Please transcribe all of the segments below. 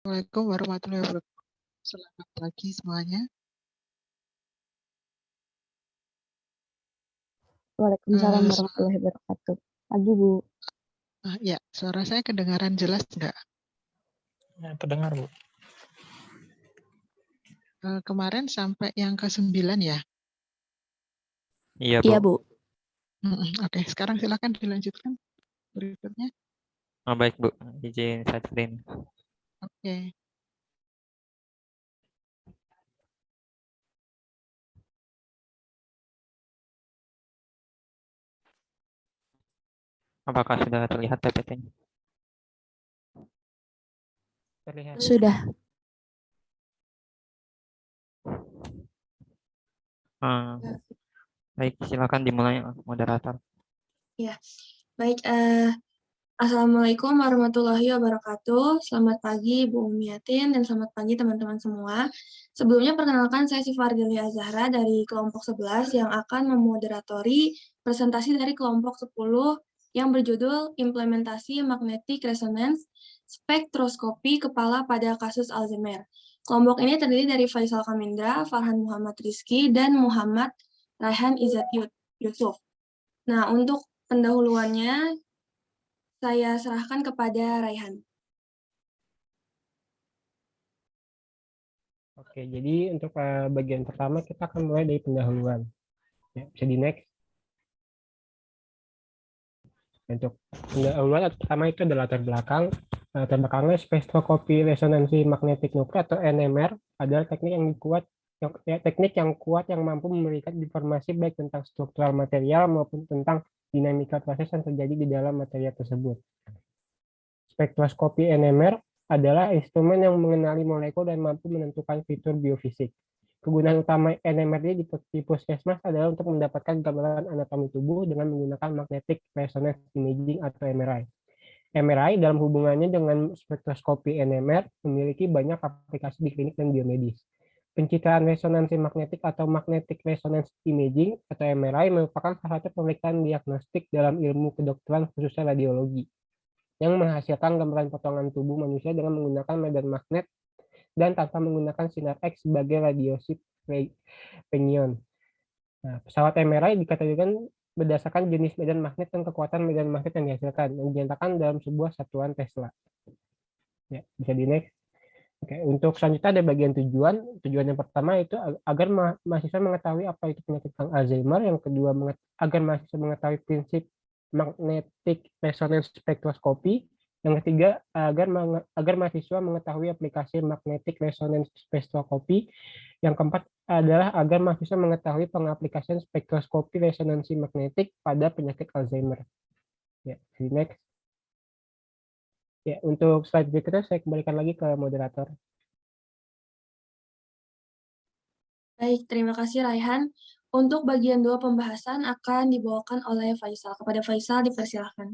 Assalamualaikum warahmatullahi wabarakatuh. Selamat pagi semuanya. Waalaikumsalam warahmatullahi wabarakatuh. Pagi, Bu. Ya, suara saya kedengaran jelas nggak? Ya, terdengar, Bu. Kemarin sampai yang ke-9 ya? Iya, Bu. Iya, Bu. Oke, sekarang silakan dilanjutkan berikutnya. Oh, baik, Bu. Izin saya screen. Oke. Apakah sudah terlihat PPT-nya? Terlihat. Sudah. Baik, silakan dimulai, moderator. Ya, baik. Assalamualaikum warahmatullahi wabarakatuh. Selamat pagi Bu Umiatin dan selamat pagi teman-teman semua. Sebelumnya perkenalkan saya Syifa Ardelia Zahra dari kelompok 11 yang akan memoderatori presentasi dari kelompok 10 yang berjudul Implementasi Magnetic Resonance Spektroskopi Kepala pada Kasus Alzheimer. Kelompok ini terdiri dari Faisal Kamindra, Farhan Muhammad Rizky, dan Muhammad Raihan Izzat Yusuf. Nah, untuk pendahuluannya saya serahkan kepada Raihan. Oke, jadi untuk bagian pertama kita akan mulai dari pendahuluan. Ya, bisa di next. Untuk pendahuluan pertama itu adalah latar belakang. Latar belakangnya spektroskopi resonansi magnetik nuklir atau NMR adalah teknik yang kuat yang mampu memberikan informasi baik tentang struktural material maupun tentang dinamika proses yang terjadi di dalam material tersebut. Spektroskopi NMR adalah instrumen yang mengenali molekul dan mampu menentukan fitur biofisik. Kegunaan utama NMR di puskesmas adalah untuk mendapatkan gambaran anatomi tubuh dengan menggunakan magnetic resonance imaging atau MRI. MRI dalam hubungannya dengan spektroskopi NMR memiliki banyak aplikasi di klinik dan biomedis. Pencitraan resonansi magnetik atau magnetic resonance imaging atau MRI merupakan salah satu pemeriksaan diagnostik dalam ilmu kedokteran khususnya radiologi yang menghasilkan gambaran potongan tubuh manusia dengan menggunakan medan magnet dan tanpa menggunakan sinar X sebagai radiosid pengion. Nah, pesawat MRI dikategorikan berdasarkan jenis medan magnet dan kekuatan medan magnet yang dihasilkan, yang dinyatakan dalam sebuah satuan Tesla. Ya, bisa di next. Oke, untuk selanjutnya ada bagian tujuan. Tujuan yang pertama itu agar mahasiswa mengetahui apa itu penyakit Alzheimer. Yang kedua, agar mahasiswa mengetahui prinsip magnetic resonance spektroskopi. Yang ketiga, agar mahasiswa mengetahui aplikasi magnetic resonance spektroskopi. Yang keempat adalah agar mahasiswa mengetahui pengaplikasian spektroskopi resonansi magnetik pada penyakit Alzheimer. Ya, next. Ya, untuk slide berikutnya saya kembalikan lagi ke moderator. Baik, terima kasih Raihan. Untuk bagian 2 pembahasan akan dibawakan oleh Faisal. Kepada Faisal dipersilahkan.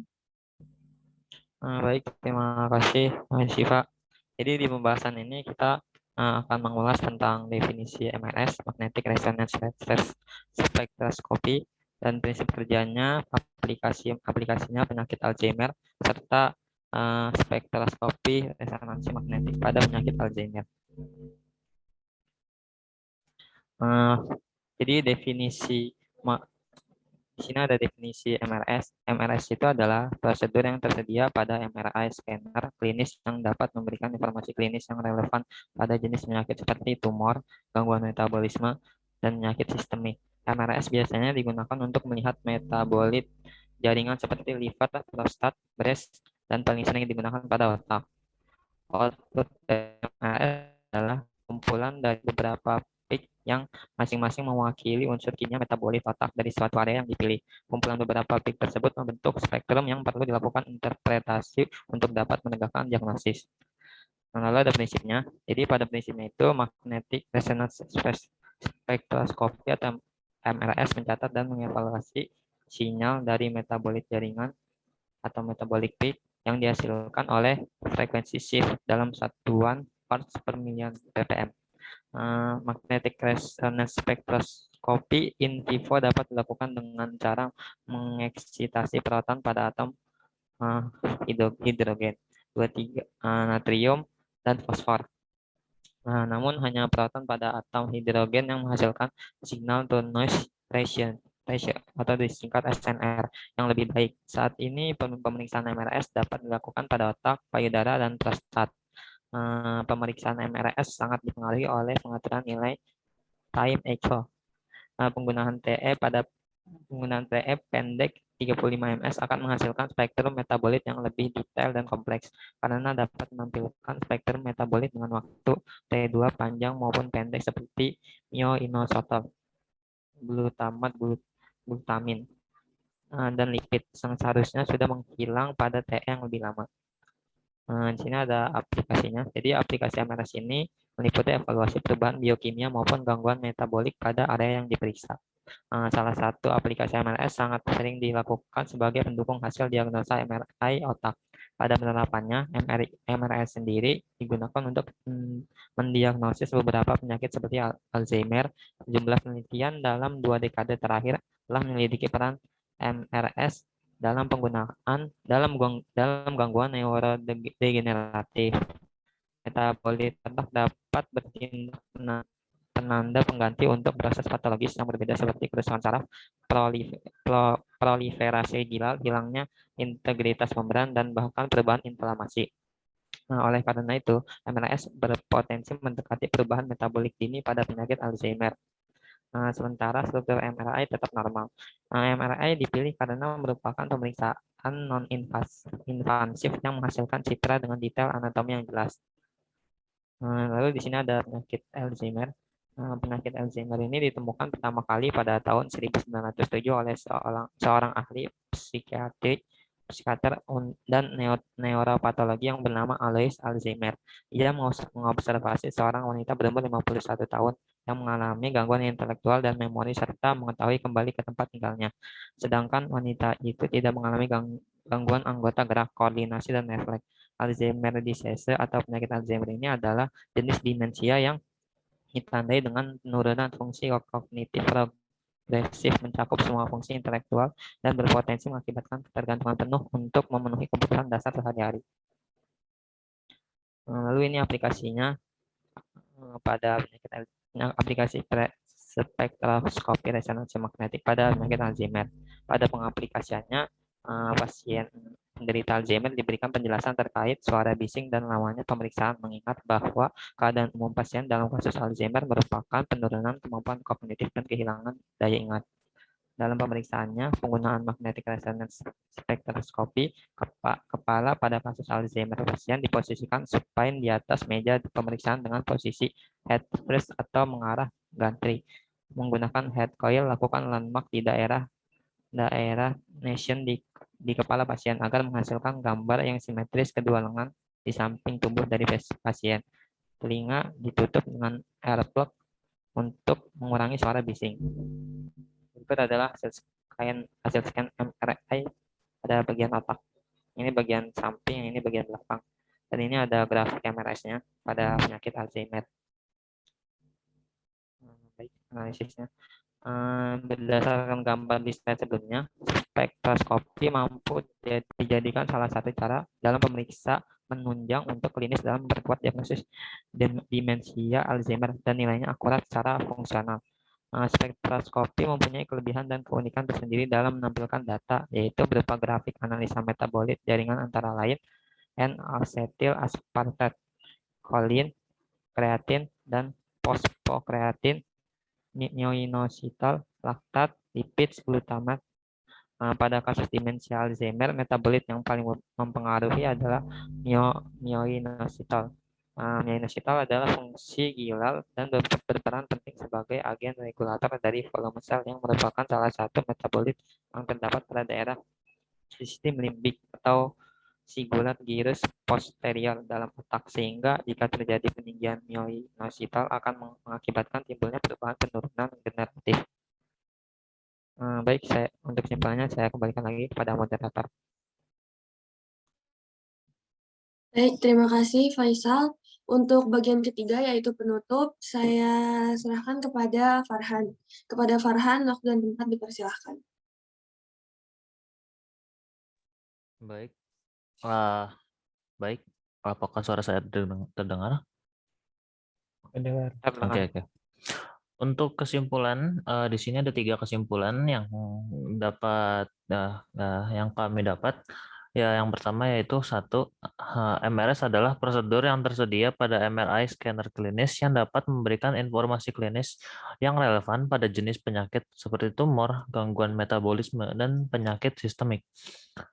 Baik, terima kasih, Syifa. Jadi di pembahasan ini kita akan mengulas tentang definisi MRS, Magnetic Resonance Spectroscopy, dan prinsip kerjanya, aplikasinya penyakit Alzheimer, serta spektroskopi resonansi magnetik pada penyakit Alzheimer. Jadi definisi di sini ada definisi MRS. MRS itu adalah prosedur yang tersedia pada MRI scanner klinis yang dapat memberikan informasi klinis yang relevan pada jenis penyakit seperti tumor, gangguan metabolisme, dan penyakit sistemik. MRS biasanya digunakan untuk melihat metabolit jaringan seperti liver, prostat, breast, dan paling sering digunakan pada otak. Output MRS adalah kumpulan dari beberapa peak yang masing-masing mewakili unsur kimia metabolit otak dari suatu area yang dipilih. Kumpulan beberapa peak tersebut membentuk spektrum yang perlu dilakukan interpretasi untuk dapat menegakkan diagnosis. Lalu ada prinsipnya. Jadi pada prinsipnya itu magnetic resonance spectroscopy atau MRS mencatat dan mengevaluasi sinyal dari metabolit jaringan atau metabolic peak yang dihasilkan oleh frekuensi shift dalam satuan parts per million ppm. Magnetic resonance spectroscopy in vivo dapat dilakukan dengan cara mengeksitasi proton pada atom hidrogen 23 natrium dan fosfor. Nah, namun hanya proton pada atom hidrogen yang menghasilkan signal to noise ratio atau disingkat SNR yang lebih baik. Saat ini pemeriksaan MRS dapat dilakukan pada otak, payudara, dan prostat. Pemeriksaan MRS sangat dipengaruhi oleh pengaturan nilai time echo. Penggunaan TE pendek 35 ms akan menghasilkan spektrum metabolit yang lebih detail dan kompleks karena dapat menampilkan spektrum metabolit dengan waktu T2 panjang maupun pendek seperti myoinositol, glutamat, glutamin, dan lipid yang seharusnya sudah menghilang pada TE yang lebih lama. Di sini ada aplikasinya. Jadi aplikasi MRS ini meliputi evaluasi perubahan biokimia maupun gangguan metabolik pada area yang diperiksa. Salah satu aplikasi MRS sangat sering dilakukan sebagai pendukung hasil diagnosa MRI otak. Pada penerapannya, MRS sendiri digunakan untuk mendiagnosis beberapa penyakit seperti Alzheimer. Jumlah penelitian dalam 2 dekade terakhir telah menyelidiki peran MRS dalam gangguan neurodegeneratif. Metabolit otak dapat bertindak penanda pengganti untuk proses patologis yang berbeda seperti kerusakan saraf, proliferasi ginjal, hilangnya integritas membran, dan bahkan perubahan inflamasi. Nah, oleh karena itu, MRS berpotensi mendekati perubahan metabolik dini pada penyakit Alzheimer. Sementara struktur MRI tetap normal. MRI dipilih karena merupakan pemeriksaan non-invasif yang menghasilkan citra dengan detail anatomi yang jelas. Lalu di sini ada penyakit Alzheimer. Penyakit Alzheimer ini ditemukan pertama kali pada tahun 1907 oleh seorang ahli psikiater dan neuropatologi yang bernama Alois Alzheimer. Ia mengobservasi seorang wanita berumur 51 tahun yang mengalami gangguan intelektual dan memori serta mengetahui kembali ke tempat tinggalnya. Sedangkan wanita itu tidak mengalami gangguan anggota gerak, koordinasi, dan refleks. Alzheimer disease atau penyakit Alzheimer ini adalah jenis demensia yang ditandai dengan penurunan fungsi kognitif progresif mencakup semua fungsi intelektual dan berpotensi mengakibatkan ketergantungan penuh untuk memenuhi kebutuhan dasar sehari-hari. Lalu ini aplikasinya pada aplikasi spektroskopi resonansi magnetik pada penyakit Alzheimer. Pada pengaplikasiannya, pasien penderita Alzheimer diberikan penjelasan terkait suara bising dan lamanya pemeriksaan, mengingat bahwa keadaan umum pasien dalam kasus Alzheimer merupakan penurunan kemampuan kognitif dan kehilangan daya ingat. Dalam pemeriksaannya, penggunaan magnetic resonance spektroskopi kepala pada kasus Alzheimer pasien diposisikan supine di atas meja pemeriksaan dengan posisi head first atau mengarah gantry. Menggunakan head coil, lakukan landmark di daerah nation di kepala pasien agar menghasilkan gambar yang simetris kedua lengan di samping tubuh dari pasien. Telinga ditutup dengan air plug untuk mengurangi suara bising. Berikut adalah hasil scan MRI pada bagian otak. Ini bagian samping, ini bagian belakang. Dan ini ada grafik MRS-nya pada penyakit Alzheimer. Baik, analisisnya. Berdasarkan gambar di slide sebelumnya, spektroskopi mampu dijadikan salah satu cara dalam pemeriksa menunjang untuk klinis dalam memperkuat diagnosis demensia Alzheimer dan nilainya akurat secara fungsional. Spektroskopi mempunyai kelebihan dan keunikan tersendiri dalam menampilkan data, yaitu berupa grafik analisa metabolit jaringan antara lain N-asetil aspartate, kolin, kreatin, dan fosfokreatin, myoinositol, laktat, lipid, glutamat. Pada kasus demensia Alzheimer, metabolit yang paling mempengaruhi adalah myoinositol. Myoinositol adalah fungsi ginjal dan berperan penting sebagai agen regulator dari volume sel yang merupakan salah satu metabolit yang terdapat pada daerah sistem limbik atau cingulate gyrus posterior dalam otak, sehingga jika terjadi peninggian myoinositol akan mengakibatkan timbulnya perubahan penurunan generatif. Baik, untuk kesimpulannya saya kembalikan lagi kepada moderator. Baik, terima kasih Faisal. Untuk bagian ketiga yaitu penutup, saya serahkan kepada Farhan. Kepada Farhan, waktu dan tempat dipersilahkan. Baik. Baik. Apakah suara saya terdengar? Dengar. Oke, oke. Untuk kesimpulan, di sini ada 3 kesimpulan yang dapat yang kami dapat. Ya, yang pertama yaitu 1, MRS adalah prosedur yang tersedia pada MRI scanner klinis yang dapat memberikan informasi klinis yang relevan pada jenis penyakit seperti tumor, gangguan metabolisme, dan penyakit sistemik.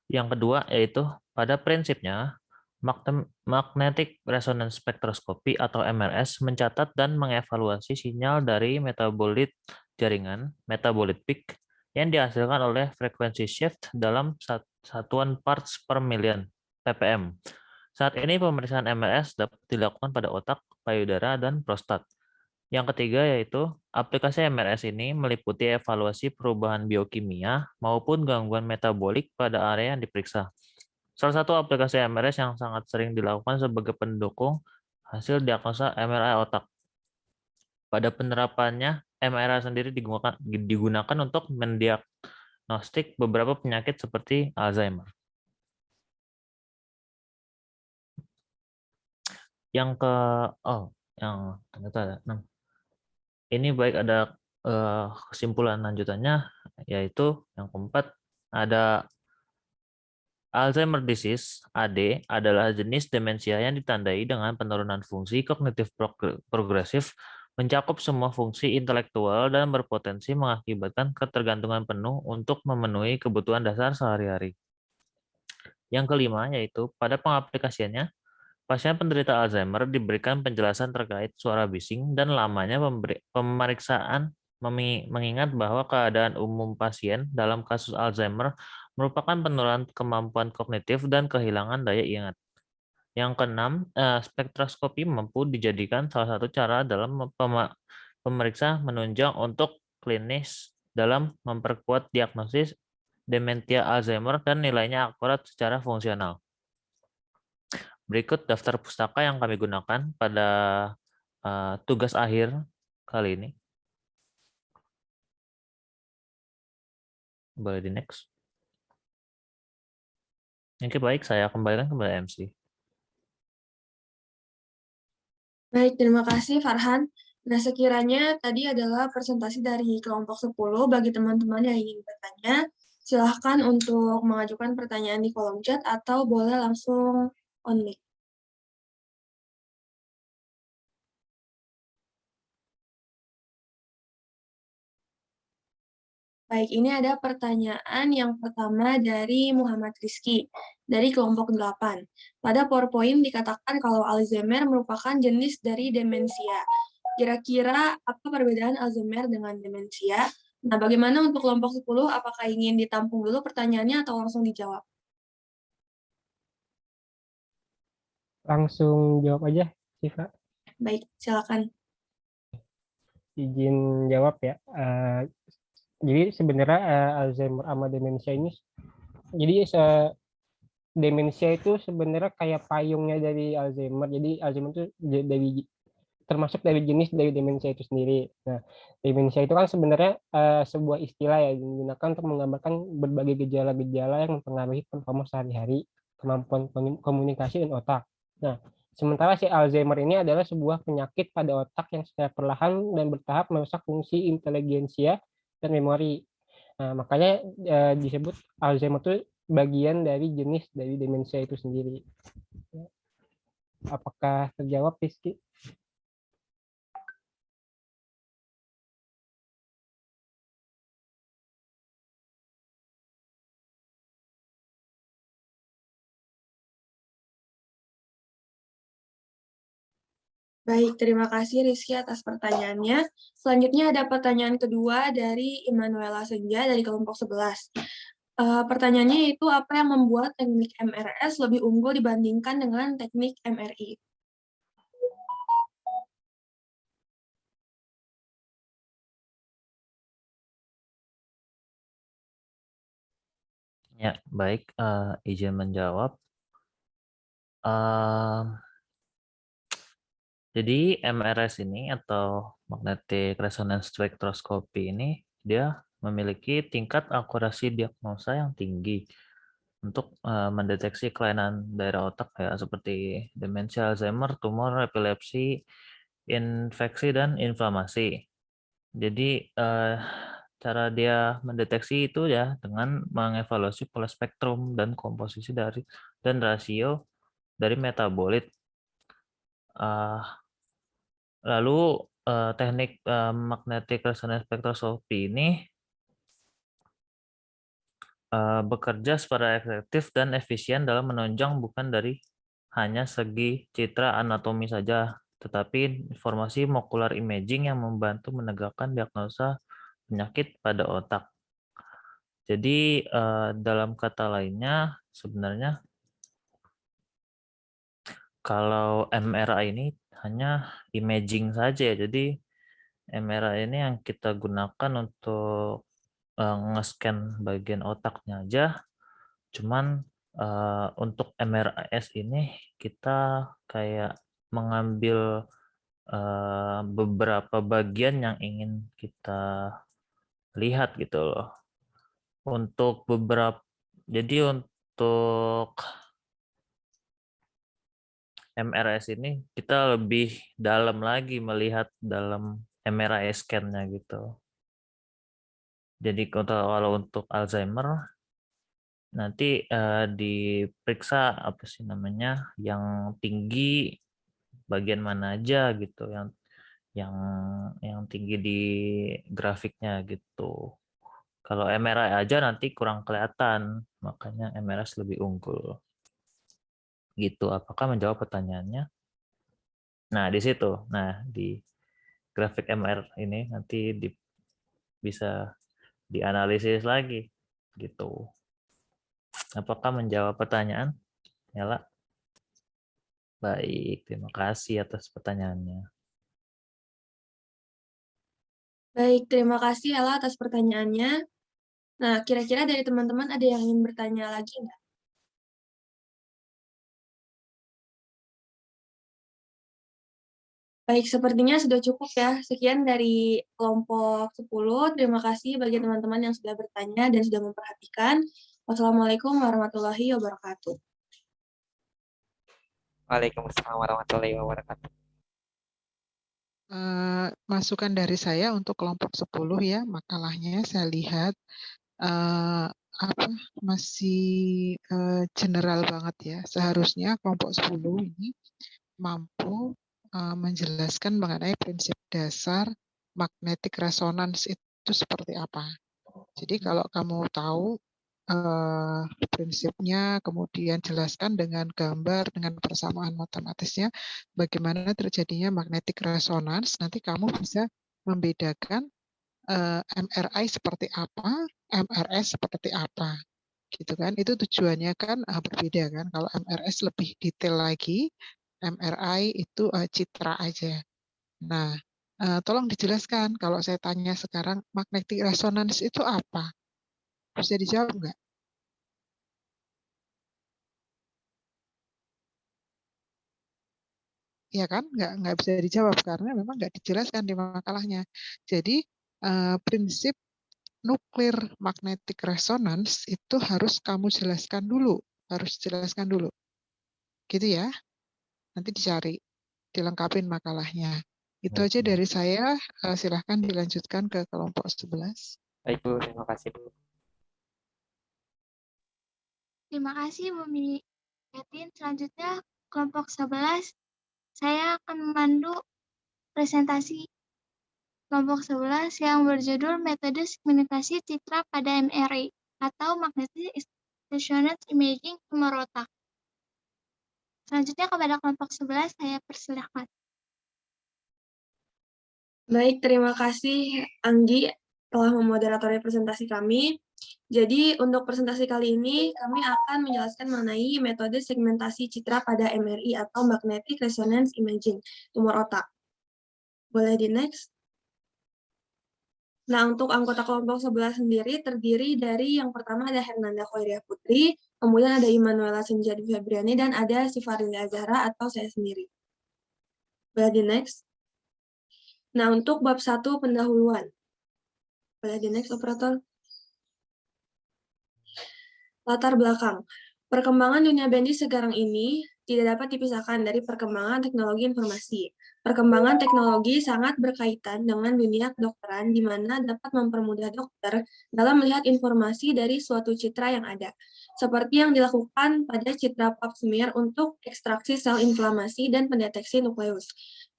Yang kedua yaitu pada prinsipnya Magnetic Resonance Spectroscopy atau MRS mencatat dan mengevaluasi sinyal dari metabolit jaringan, metabolit peak, yang dihasilkan oleh frekuensi shift dalam satuan parts per million, ppm. Saat ini pemeriksaan MRS dapat dilakukan pada otak, payudara, dan prostat. Yang ketiga yaitu aplikasi MRS ini meliputi evaluasi perubahan biokimia maupun gangguan metabolik pada area yang diperiksa. Salah satu aplikasi MRS yang sangat sering dilakukan sebagai pendukung hasil diagnosa MRI otak. Pada penerapannya, MRI sendiri digunakan untuk mendiagnostik beberapa penyakit seperti Alzheimer. Yang ternyata ada 6. Ini baik ada kesimpulan lanjutannya, yaitu yang keempat ada Alzheimer disease (AD) adalah jenis demensia yang ditandai dengan penurunan fungsi kognitif progresif, mencakup semua fungsi intelektual dan berpotensi mengakibatkan ketergantungan penuh untuk memenuhi kebutuhan dasar sehari-hari. Yang kelima yaitu pada pengaplikasiannya, pasien penderita Alzheimer diberikan penjelasan terkait suara bising dan lamanya pemeriksaan, mengingat bahwa keadaan umum pasien dalam kasus Alzheimer merupakan penurunan kemampuan kognitif dan kehilangan daya ingat. Yang keenam, spektroskopi mampu dijadikan salah satu cara dalam pemeriksa menunjang untuk klinis dalam memperkuat diagnosis demensia Alzheimer dan nilainya akurat secara fungsional. Berikut daftar pustaka yang kami gunakan pada tugas akhir kali ini. Boleh di next. Oke, baik, saya kembalikan kepada MC. Baik, terima kasih Farhan. Nah, sekiranya tadi adalah presentasi dari kelompok 10. Bagi teman-teman yang ingin bertanya, silahkan untuk mengajukan pertanyaan di kolom chat atau boleh langsung on mic. Baik, ini ada pertanyaan yang pertama dari Muhammad Rizky, dari kelompok 8. Pada PowerPoint dikatakan kalau Alzheimer merupakan jenis dari demensia. Kira-kira apa perbedaan Alzheimer dengan demensia? Nah, bagaimana untuk kelompok 10? Apakah ingin ditampung dulu pertanyaannya atau langsung dijawab? Langsung jawab aja, Siva. Baik, silakan. Izin jawab ya. Jadi sebenarnya Alzheimer sama demensia ini, jadi demensia itu sebenarnya kayak payungnya dari Alzheimer. Jadi Alzheimer itu termasuk dari jenis dari demensia itu sendiri. Nah, demensia itu kan sebenarnya sebuah istilah ya yang digunakan untuk menggambarkan berbagai gejala-gejala yang mempengaruhi performa sehari-hari, kemampuan komunikasi dan otak. Nah, sementara si Alzheimer ini adalah sebuah penyakit pada otak yang secara perlahan dan bertahap merusak fungsi inteligensia dan memori. Nah, makanya disebut Alzheimer itu bagian dari jenis dari demensia itu sendiri. Apakah terjawab, Rizky? Baik, terima kasih Rizky atas pertanyaannya. Selanjutnya ada pertanyaan kedua dari Immanuela Senja dari kelompok 11. Pertanyaannya yaitu apa yang membuat teknik MRS lebih unggul dibandingkan dengan teknik MRI? Ya, baik, izin menjawab. Jadi MRS ini atau Magnetic Resonance Spectroscopy ini dia memiliki tingkat akurasi diagnosa yang tinggi untuk mendeteksi kelainan daerah otak ya seperti demensia, Alzheimer, tumor, epilepsi, infeksi dan inflamasi. Jadi cara dia mendeteksi itu ya dengan mengevaluasi pola spektrum dan komposisi dari dan rasio dari metabolit. Lalu teknik magnetic resonance spectroscopy ini bekerja secara efektif dan efisien dalam menunjang bukan dari hanya segi citra anatomi saja, tetapi informasi molecular imaging yang membantu menegakkan diagnosa penyakit pada otak. Jadi dalam kata lainnya sebenarnya kalau MRI ini hanya imaging saja, jadi MRI ini yang kita gunakan untuk nge-scan bagian otaknya aja. Cuman untuk MRIS ini kita kayak mengambil beberapa bagian yang ingin kita lihat gitu loh. Jadi untuk MRIS ini kita lebih dalam lagi melihat dalam MRI scan-nya gitu. Jadi kalau untuk Alzheimer nanti diperiksa apa sih namanya yang tinggi bagian mana aja gitu yang tinggi di grafiknya gitu. Kalau MRI aja nanti kurang kelihatan, makanya MRS lebih unggul. Gitu. Apakah menjawab pertanyaannya? Nah, di situ. Nah, di grafik MR ini nanti bisa dianalisis lagi gitu. Apakah menjawab pertanyaan? Yala. Baik, terima kasih atas pertanyaannya. Baik, terima kasih Ella atas pertanyaannya. Nah, kira-kira dari teman-teman ada yang ingin bertanya lagi nggak? Baik, sepertinya sudah cukup ya. Sekian dari kelompok 10. Terima kasih bagi teman-teman yang sudah bertanya dan sudah memperhatikan. Wassalamualaikum warahmatullahi wabarakatuh. Waalaikumsalam warahmatullahi wabarakatuh. Masukan dari saya untuk kelompok 10 ya, makalahnya saya lihat masih general banget ya. Seharusnya kelompok 10 ini mampu menjelaskan mengenai prinsip dasar magnetic resonance itu seperti apa. Jadi kalau kamu tahu prinsipnya, kemudian jelaskan dengan gambar, dengan persamaan matematisnya, bagaimana terjadinya magnetic resonance, nanti kamu bisa membedakan MRI seperti apa, MRS seperti apa. Gitu kan, itu tujuannya kan berbeda kan. Kalau MRS lebih detail lagi, MRI itu citra aja. Nah, tolong dijelaskan kalau saya tanya sekarang magnetic resonance itu apa? Bisa dijawab nggak? Ya kan, nggak bisa dijawab karena memang nggak dijelaskan di makalahnya. Jadi prinsip nuklir magnetic resonance itu harus kamu jelaskan dulu, gitu ya. Nanti dicari, dilengkapin makalahnya. Itu aja dari saya. Silahkan dilanjutkan ke kelompok 11. Baik Bu, terima kasih Bu. Terima kasih Bu Yatin. Selanjutnya kelompok 11. Saya akan memandu presentasi kelompok 11 yang berjudul Metode Segmentasi Citra pada MRI atau Magnetic Resonance Imaging tumor otak. Selanjutnya kepada kelompok 11 saya persilahkan. Baik, terima kasih Anggi telah memoderatori presentasi kami. Jadi untuk presentasi kali ini kami akan menjelaskan mengenai metode segmentasi citra pada MRI atau Magnetic Resonance Imaging tumor otak. Boleh di next? Nah, untuk anggota kelompok 11 sendiri terdiri dari yang pertama ada Hernanda Khairia Putri, kemudian ada Immanuela Senjadi Febriani, dan ada Sifarlia Zahra atau saya sendiri. Boleh di next? Nah, untuk bab 1 pendahuluan. Boleh di next, operator? Latar belakang. Perkembangan dunia medis sekarang ini tidak dapat dipisahkan dari perkembangan teknologi informasi. Perkembangan teknologi sangat berkaitan dengan dunia kedokteran, di mana dapat mempermudah dokter dalam melihat informasi dari suatu citra yang ada, seperti yang dilakukan pada citra pap smear untuk ekstraksi sel inflamasi dan pendeteksi nukleus.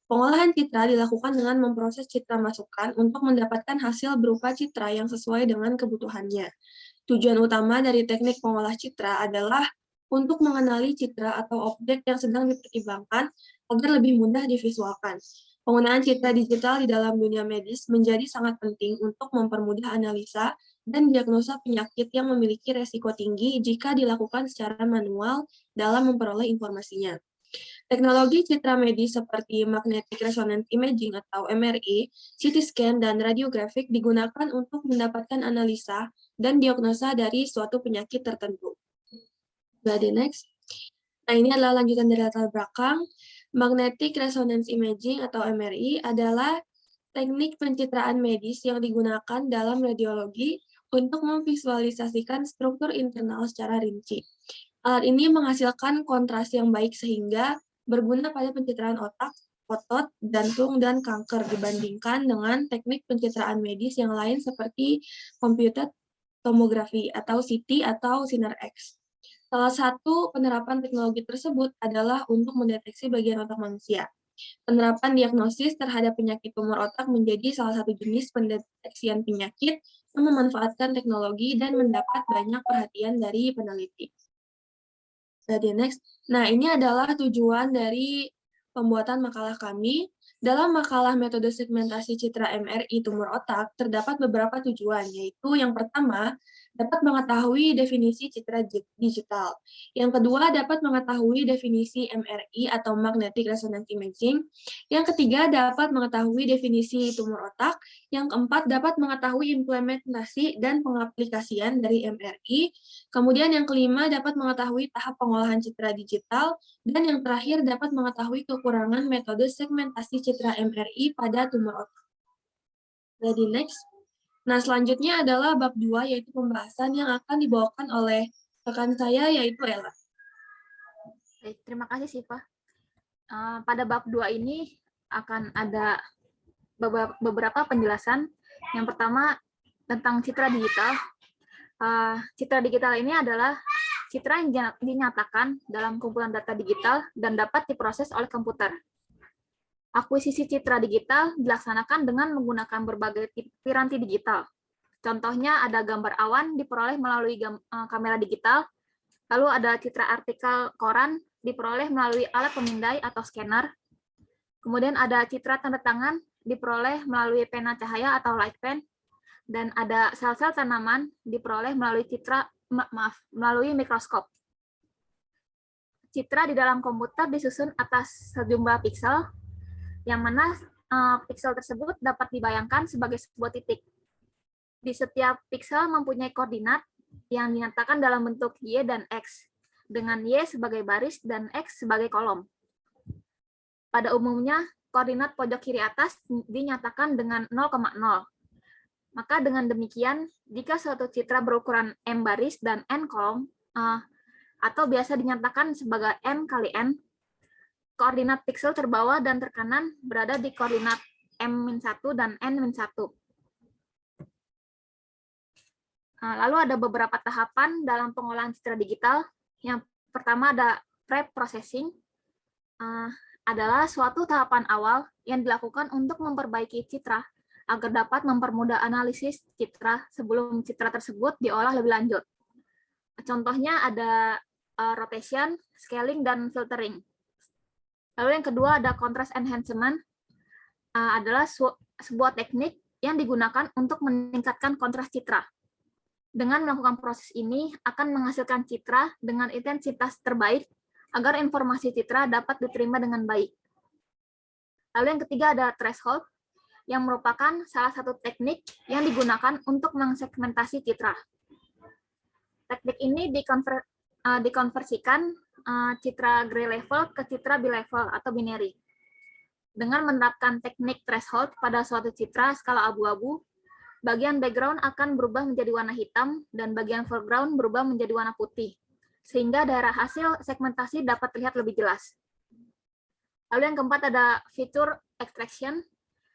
Pengolahan citra dilakukan dengan memproses citra masukan untuk mendapatkan hasil berupa citra yang sesuai dengan kebutuhannya. Tujuan utama dari teknik pengolah citra adalah untuk mengenali citra atau objek yang sedang dipertimbangkan agar lebih mudah divisualkan. Penggunaan citra digital di dalam dunia medis menjadi sangat penting untuk mempermudah analisa dan diagnosa penyakit yang memiliki resiko tinggi jika dilakukan secara manual dalam memperoleh informasinya. Teknologi citra medis seperti magnetic resonance imaging atau MRI, CT scan, dan radiografik digunakan untuk mendapatkan analisa dan diagnosa dari suatu penyakit tertentu. Slide next. Nah, ini adalah lanjutan dari latar belakang. Magnetic resonance imaging atau MRI adalah teknik pencitraan medis yang digunakan dalam radiologi untuk memvisualisasikan struktur internal secara rinci. Alat ini menghasilkan kontras yang baik sehingga berguna pada pencitraan otak, otot, jantung, dan kanker dibandingkan dengan teknik pencitraan medis yang lain seperti computed tomografi atau CT atau sinar X. Salah satu penerapan teknologi tersebut adalah untuk mendeteksi bagian otak manusia. Penerapan diagnosis terhadap penyakit tumor otak menjadi salah satu jenis pendeteksian penyakit yang memanfaatkan teknologi dan mendapat banyak perhatian dari peneliti. Jadi next. Nah, ini adalah tujuan dari pembuatan makalah kami. Dalam makalah metode segmentasi citra MRI tumor otak, terdapat beberapa tujuan, yaitu yang pertama, dapat mengetahui definisi citra digital. Yang kedua, dapat mengetahui definisi MRI atau magnetic resonance imaging. Yang ketiga, dapat mengetahui definisi tumor otak. Yang keempat, dapat mengetahui implementasi dan pengaplikasian dari MRI. Kemudian yang kelima, dapat mengetahui tahap pengolahan citra digital. Dan yang terakhir, dapat mengetahui kekurangan metode segmentasi citra MRI pada tumor otak. Jadi next. Nah, selanjutnya adalah bab 2, yaitu pembahasan yang akan dibawakan oleh rekan saya, yaitu Ella. Baik, terima kasih Siva. Pada bab 2 ini akan ada beberapa penjelasan. Yang pertama, tentang citra digital. Citra digital ini adalah citra yang dinyatakan dalam kumpulan data digital dan dapat diproses oleh komputer. Akuisisi citra digital dilaksanakan dengan menggunakan berbagai piranti digital. Contohnya ada gambar awan diperoleh melalui kamera digital, lalu ada citra artikel koran diperoleh melalui alat pemindai atau scanner. Kemudian ada citra tanda tangan diperoleh melalui pena cahaya atau light pen, dan ada sel-sel tanaman diperoleh melalui melalui mikroskop. Citra di dalam komputer disusun atas sejumlah piksel, yang mana piksel tersebut dapat dibayangkan sebagai sebuah titik. Di setiap piksel mempunyai koordinat yang dinyatakan dalam bentuk Y dan X, dengan Y sebagai baris dan X sebagai kolom. Pada umumnya, koordinat pojok kiri atas dinyatakan dengan 0,0. Maka dengan demikian, jika suatu citra berukuran M baris dan N kolom, atau biasa dinyatakan sebagai M kali N, koordinat piksel terbawah dan terkanan berada di koordinat M-1 dan N-1. Lalu ada beberapa tahapan dalam pengolahan citra digital. Yang pertama ada pre-processing, adalah suatu tahapan awal yang dilakukan untuk memperbaiki citra agar dapat mempermudah analisis citra sebelum citra tersebut diolah lebih lanjut. Contohnya ada rotation, scaling, dan filtering. Lalu yang kedua ada contrast enhancement, adalah sebuah teknik yang digunakan untuk meningkatkan kontras citra. Dengan melakukan proses ini akan menghasilkan citra dengan intensitas terbaik agar informasi citra dapat diterima dengan baik. Lalu yang ketiga ada threshold, yang merupakan salah satu teknik yang digunakan untuk mengsegmentasi citra. Teknik ini dikonversikan citra gray level ke citra bilevel atau binary. Dengan menerapkan teknik threshold pada suatu citra skala abu-abu, bagian background akan berubah menjadi warna hitam dan bagian foreground berubah menjadi warna putih, sehingga daerah hasil segmentasi dapat terlihat lebih jelas. Lalu yang keempat ada fitur extraction,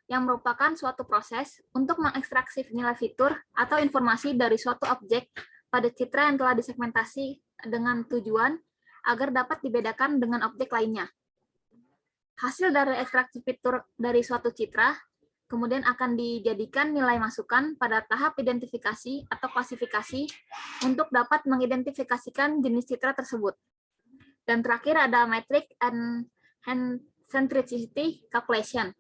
yang merupakan suatu proses untuk mengekstraksi nilai fitur atau informasi dari suatu objek pada citra yang telah disegmentasi dengan tujuan agar dapat dibedakan dengan objek lainnya. Hasil dari ekstraksi fitur dari suatu citra kemudian akan dijadikan nilai masukan pada tahap identifikasi atau klasifikasi untuk dapat mengidentifikasikan jenis citra tersebut. Dan terakhir ada metric and centricity calculation,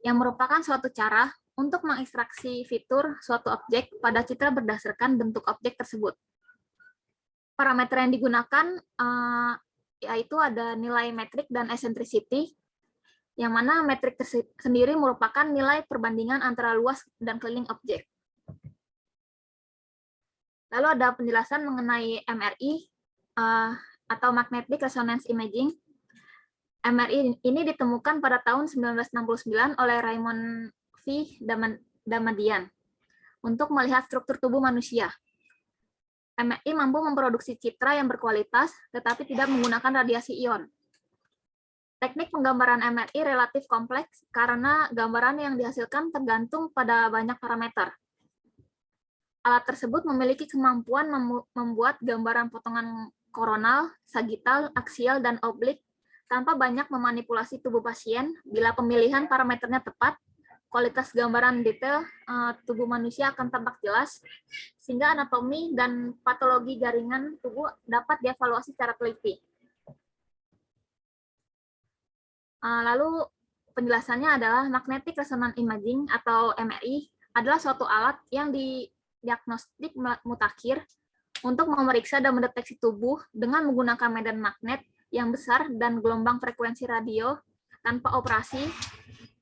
yang merupakan suatu cara untuk mengekstraksi fitur suatu objek pada citra berdasarkan bentuk objek tersebut. Parameter yang digunakan yaitu ada nilai metrik dan eccentricity, yang mana metrik sendiri merupakan nilai perbandingan antara luas dan keliling objek. Lalu ada penjelasan mengenai MRI atau Magnetic Resonance Imaging. MRI ini ditemukan pada tahun 1969 oleh Raymond V. Damadian untuk melihat struktur tubuh manusia. MRI mampu memproduksi citra yang berkualitas, tetapi tidak menggunakan radiasi ion. Teknik penggambaran MRI relatif kompleks karena gambaran yang dihasilkan tergantung pada banyak parameter. Alat tersebut memiliki kemampuan membuat gambaran potongan koronal, sagital, aksial, dan oblik tanpa banyak memanipulasi tubuh pasien. Bila pemilihan parameternya tepat, kualitas gambaran detail tubuh manusia akan tampak jelas, sehingga anatomi dan patologi jaringan tubuh dapat dievaluasi secara teliti. Lalu penjelasannya adalah Magnetic Resonance Imaging atau MRI adalah suatu alat yang diagnostik mutakhir untuk memeriksa dan mendeteksi tubuh dengan menggunakan medan magnet yang besar dan gelombang frekuensi radio tanpa operasi,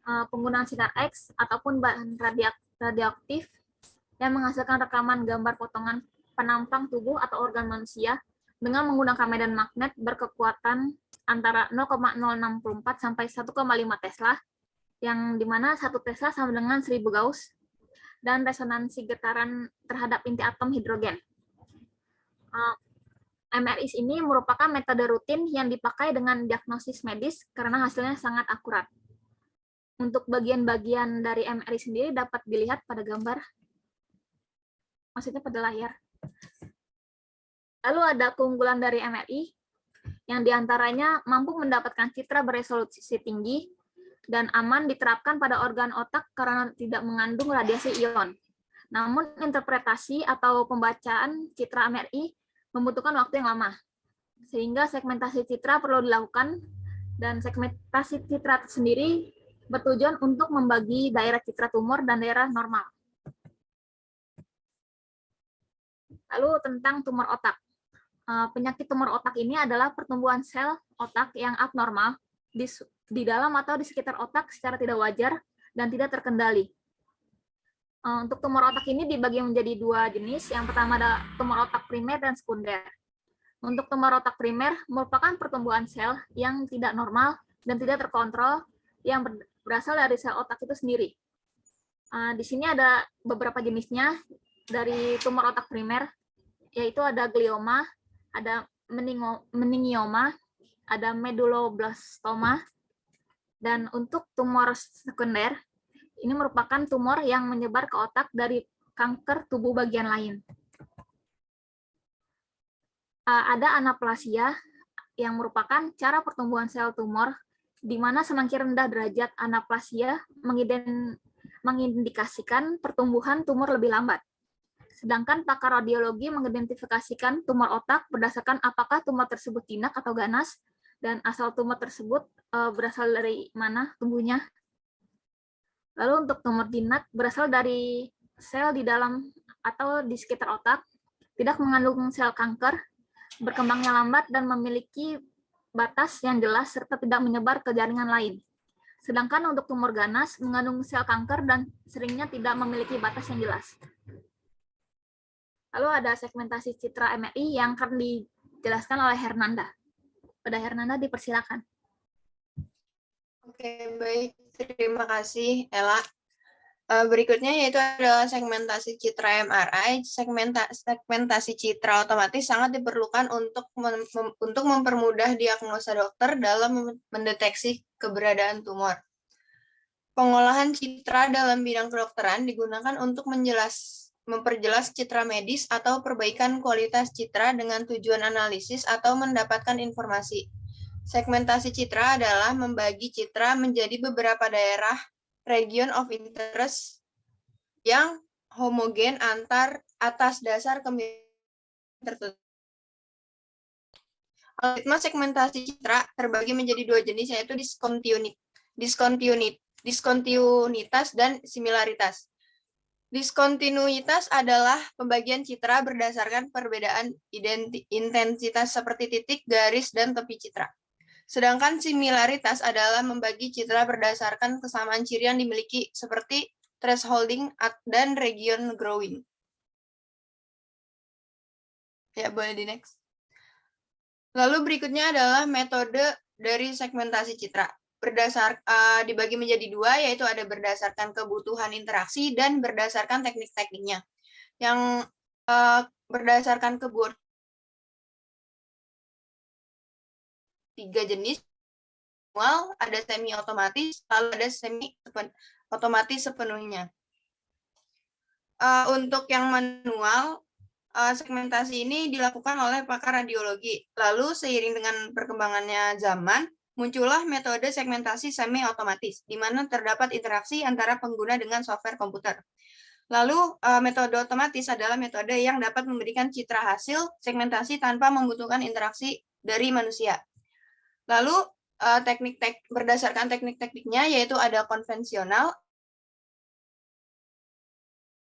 penggunaan sinar X ataupun bahan radioaktif yang menghasilkan rekaman gambar potongan penampang tubuh atau organ manusia dengan menggunakan medan magnet berkekuatan antara 0,064 sampai 1,5 Tesla, yang dimana 1 Tesla sama dengan 1000 Gauss, dan resonansi getaran terhadap inti atom hidrogen. MRI ini merupakan metode rutin yang dipakai dengan diagnosis medis karena hasilnya sangat akurat. Untuk bagian-bagian dari MRI sendiri dapat dilihat pada gambar, maksudnya pada layar. Lalu ada keunggulan dari MRI, yang diantaranya mampu mendapatkan citra beresolusi tinggi dan aman diterapkan pada organ otak karena tidak mengandung radiasi ion. Namun interpretasi atau pembacaan citra MRI membutuhkan waktu yang lama, sehingga segmentasi citra perlu dilakukan, dan segmentasi citra sendiri bertujuan untuk membagi daerah citra tumor dan daerah normal. Lalu tentang tumor otak. Penyakit tumor otak ini adalah pertumbuhan sel otak yang abnormal di dalam atau di sekitar otak secara tidak wajar dan tidak terkendali. Untuk tumor otak ini dibagi menjadi 2 jenis. Yang pertama ada tumor otak primer dan sekunder. Untuk tumor otak primer merupakan pertumbuhan sel yang tidak normal dan tidak terkontrol yang berasal dari sel otak itu sendiri. Di sini ada beberapa jenisnya dari tumor otak primer, yaitu ada glioma, ada meningioma, ada medulloblastoma, dan untuk tumor sekunder, ini merupakan tumor yang menyebar ke otak dari kanker tubuh bagian lain. Ada anaplasia yang merupakan cara pertumbuhan sel tumor, di mana semakin rendah derajat anaplasia mengindikasikan pertumbuhan tumor lebih lambat. Sedangkan pakar radiologi mengidentifikasikan tumor otak berdasarkan apakah tumor tersebut jinak atau ganas, dan asal tumor tersebut berasal dari mana tumbuhnya. Lalu untuk tumor jinak berasal dari sel di dalam atau di sekitar otak, tidak mengandung sel kanker, berkembangnya lambat dan memiliki batas yang jelas serta tidak menyebar ke jaringan lain. Sedangkan untuk tumor ganas mengandung sel kanker dan seringnya tidak memiliki batas yang jelas. Lalu ada segmentasi citra MRI yang akan dijelaskan oleh Hernanda. Pada Hernanda dipersilakan. Oke, baik. Terima kasih, Ella. Berikutnya yaitu adalah segmentasi citra MRI. Segmentasi citra otomatis sangat diperlukan untuk mempermudah diagnosa dokter dalam mendeteksi keberadaan tumor. Pengolahan citra dalam bidang kedokteran digunakan untuk memperjelas citra medis atau perbaikan kualitas citra dengan tujuan analisis atau mendapatkan informasi. Segmentasi citra adalah membagi citra menjadi beberapa daerah region of interest yang homogen atas dasar kemiripan tertentu. Algoritma segmentasi citra terbagi menjadi dua jenis, yaitu diskontinitas dan similaritas. Diskontinuitas adalah pembagian citra berdasarkan perbedaan intensitas seperti titik, garis, dan tepi citra. Sedangkan similaritas adalah membagi citra berdasarkan kesamaan ciri yang dimiliki seperti thresholding dan region growing. Ya, boleh di next. Lalu berikutnya adalah metode dari segmentasi citra. Dibagi menjadi dua, yaitu ada berdasarkan kebutuhan interaksi dan berdasarkan teknik-tekniknya. Yang berdasarkan kebutuhan 3 jenis, manual, ada semi otomatis, lalu ada semi otomatis sepenuhnya. Untuk yang manual, segmentasi ini dilakukan oleh pakar radiologi. Lalu seiring dengan perkembangannya zaman, muncullah metode segmentasi semi otomatis, di mana terdapat interaksi antara pengguna dengan software komputer. Lalu metode otomatis adalah metode yang dapat memberikan citra hasil segmentasi tanpa membutuhkan interaksi dari manusia. Lalu berdasarkan teknik-tekniknya yaitu ada konvensional,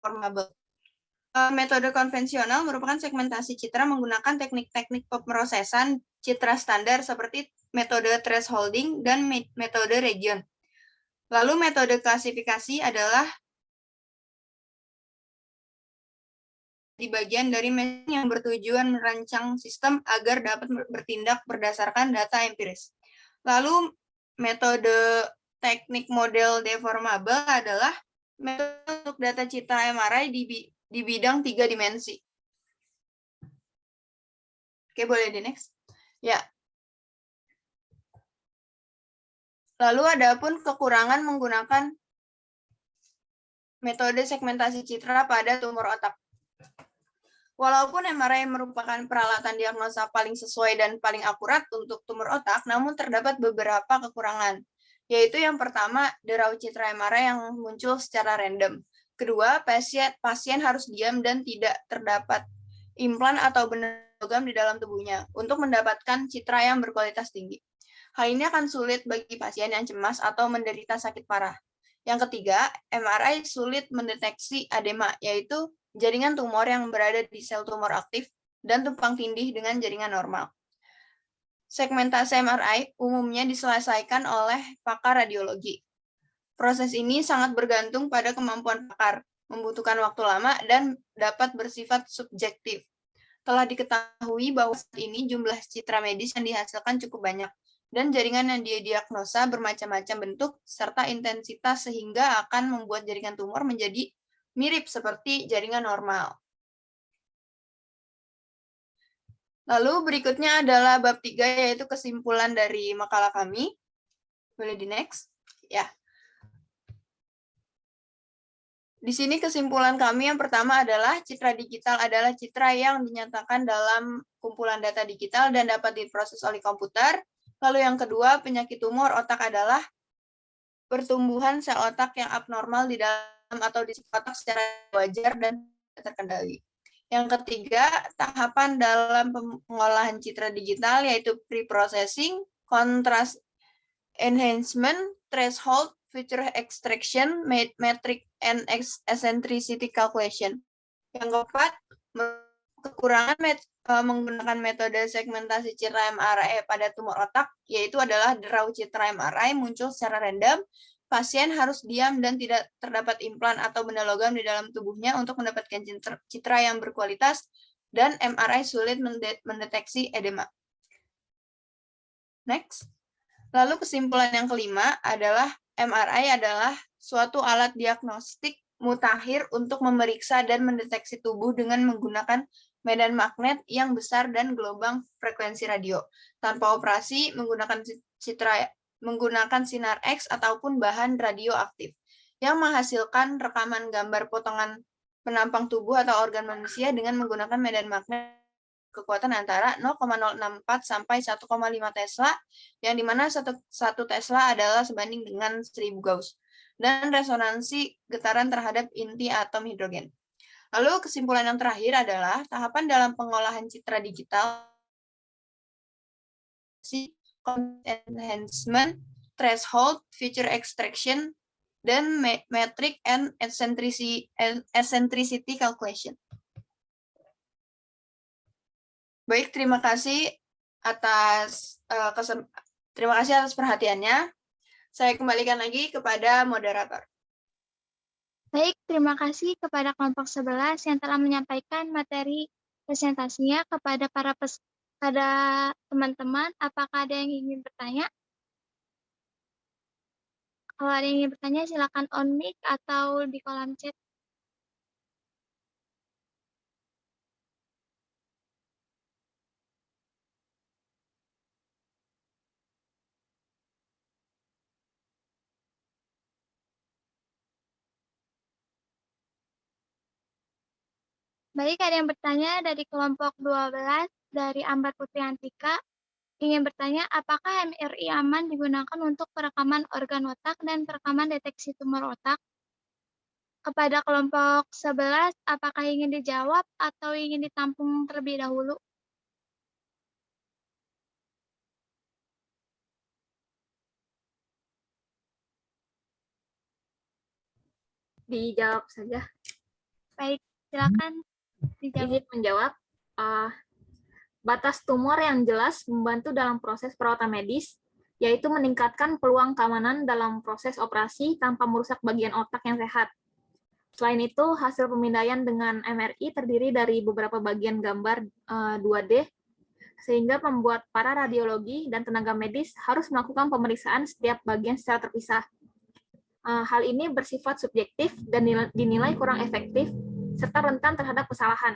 formable. Metode konvensional merupakan segmentasi citra menggunakan teknik-teknik pemrosesan citra standar seperti metode thresholding dan metode region. Lalu metode klasifikasi adalah di bagian dari mesin yang bertujuan merancang sistem agar dapat bertindak berdasarkan data empiris. Lalu metode teknik model deformable adalah metode untuk data citra MRI di bidang 3 dimensi. Oke, boleh di next. Ya. Lalu ada pun kekurangan menggunakan metode segmentasi citra pada tumor otak. Walaupun MRI merupakan peralatan diagnosa paling sesuai dan paling akurat untuk tumor otak, namun terdapat beberapa kekurangan, yaitu yang pertama, derau citra MRI yang muncul secara random. Kedua, pasien harus diam dan tidak terdapat implan atau benda logam di dalam tubuhnya untuk mendapatkan citra yang berkualitas tinggi. Hal ini akan sulit bagi pasien yang cemas atau menderita sakit parah. Yang ketiga, MRI sulit mendeteksi edema, yaitu jaringan tumor yang berada di sel tumor aktif dan tumpang tindih dengan jaringan normal. Segmentasi MRI umumnya diselesaikan oleh pakar radiologi. Proses ini sangat bergantung pada kemampuan pakar, membutuhkan waktu lama, dan dapat bersifat subjektif. Telah diketahui bahwa saat ini jumlah citra medis yang dihasilkan cukup banyak, dan jaringan yang didiagnosa bermacam-macam bentuk serta intensitas sehingga akan membuat jaringan tumor menjadi mirip seperti jaringan normal. Lalu berikutnya adalah bab 3, yaitu kesimpulan dari makalah kami. Boleh di next? Ya. Di sini kesimpulan kami yang pertama adalah citra digital adalah citra yang dinyatakan dalam kumpulan data digital dan dapat diproses oleh komputer. Lalu yang kedua, penyakit tumor otak adalah pertumbuhan sel otak yang abnormal di dalam atau di otak secara wajar dan terkendali. Yang ketiga, tahapan dalam pengolahan citra digital yaitu pre-processing, contrast enhancement, threshold, feature extraction, metric and eccentricity calculation. Yang keempat, kekurangan menggunakan metode segmentasi citra MRI pada tumor otak, yaitu adalah derau citra MRI muncul secara random, pasien harus diam dan tidak terdapat implan atau benda logam di dalam tubuhnya untuk mendapatkan citra yang berkualitas, dan MRI sulit mendeteksi edema. Next. Lalu kesimpulan yang kelima adalah MRI adalah suatu alat diagnostik mutakhir untuk memeriksa dan mendeteksi tubuh dengan menggunakan medan magnet yang besar dan gelombang frekuensi radio, tanpa operasi menggunakan sinar X ataupun bahan radioaktif, yang menghasilkan rekaman gambar potongan penampang tubuh atau organ manusia dengan menggunakan medan magnet kekuatan antara 0,064 sampai 1,5 Tesla, yang dimana 1 Tesla adalah sebanding dengan 1000 Gauss, dan resonansi getaran terhadap inti atom hidrogen. Lalu kesimpulan yang terakhir adalah tahapan dalam pengolahan citra digital, enhancement, threshold, feature extraction, dan metric and eccentricity calculation. Baik, terima kasih atas perhatiannya. Saya kembalikan lagi kepada moderator. Baik, terima kasih kepada kelompok 11 yang telah menyampaikan materi presentasinya kepada pada teman-teman. Apakah ada yang ingin bertanya? Kalau ada yang ingin bertanya, silakan on mic atau di kolom chat. Baik, ada yang bertanya dari kelompok 12 dari Ambar Putri Antika. Ingin bertanya, apakah MRI aman digunakan untuk perekaman organ otak dan perekaman deteksi tumor otak? Kepada kelompok 11, apakah ingin dijawab atau ingin ditampung terlebih dahulu? Dijawab saja. Baik, silakan dijawab. Izin menjawab. Batas tumor yang jelas membantu dalam proses perawatan medis, yaitu meningkatkan peluang keamanan dalam proses operasi tanpa merusak bagian otak yang sehat. Selain itu, hasil pemindaian dengan MRI terdiri dari beberapa bagian gambar 2D, sehingga membuat para radiologi dan tenaga medis harus melakukan pemeriksaan setiap bagian secara terpisah. Hal ini bersifat subjektif dan dinilai kurang efektif, serta rentan terhadap kesalahan.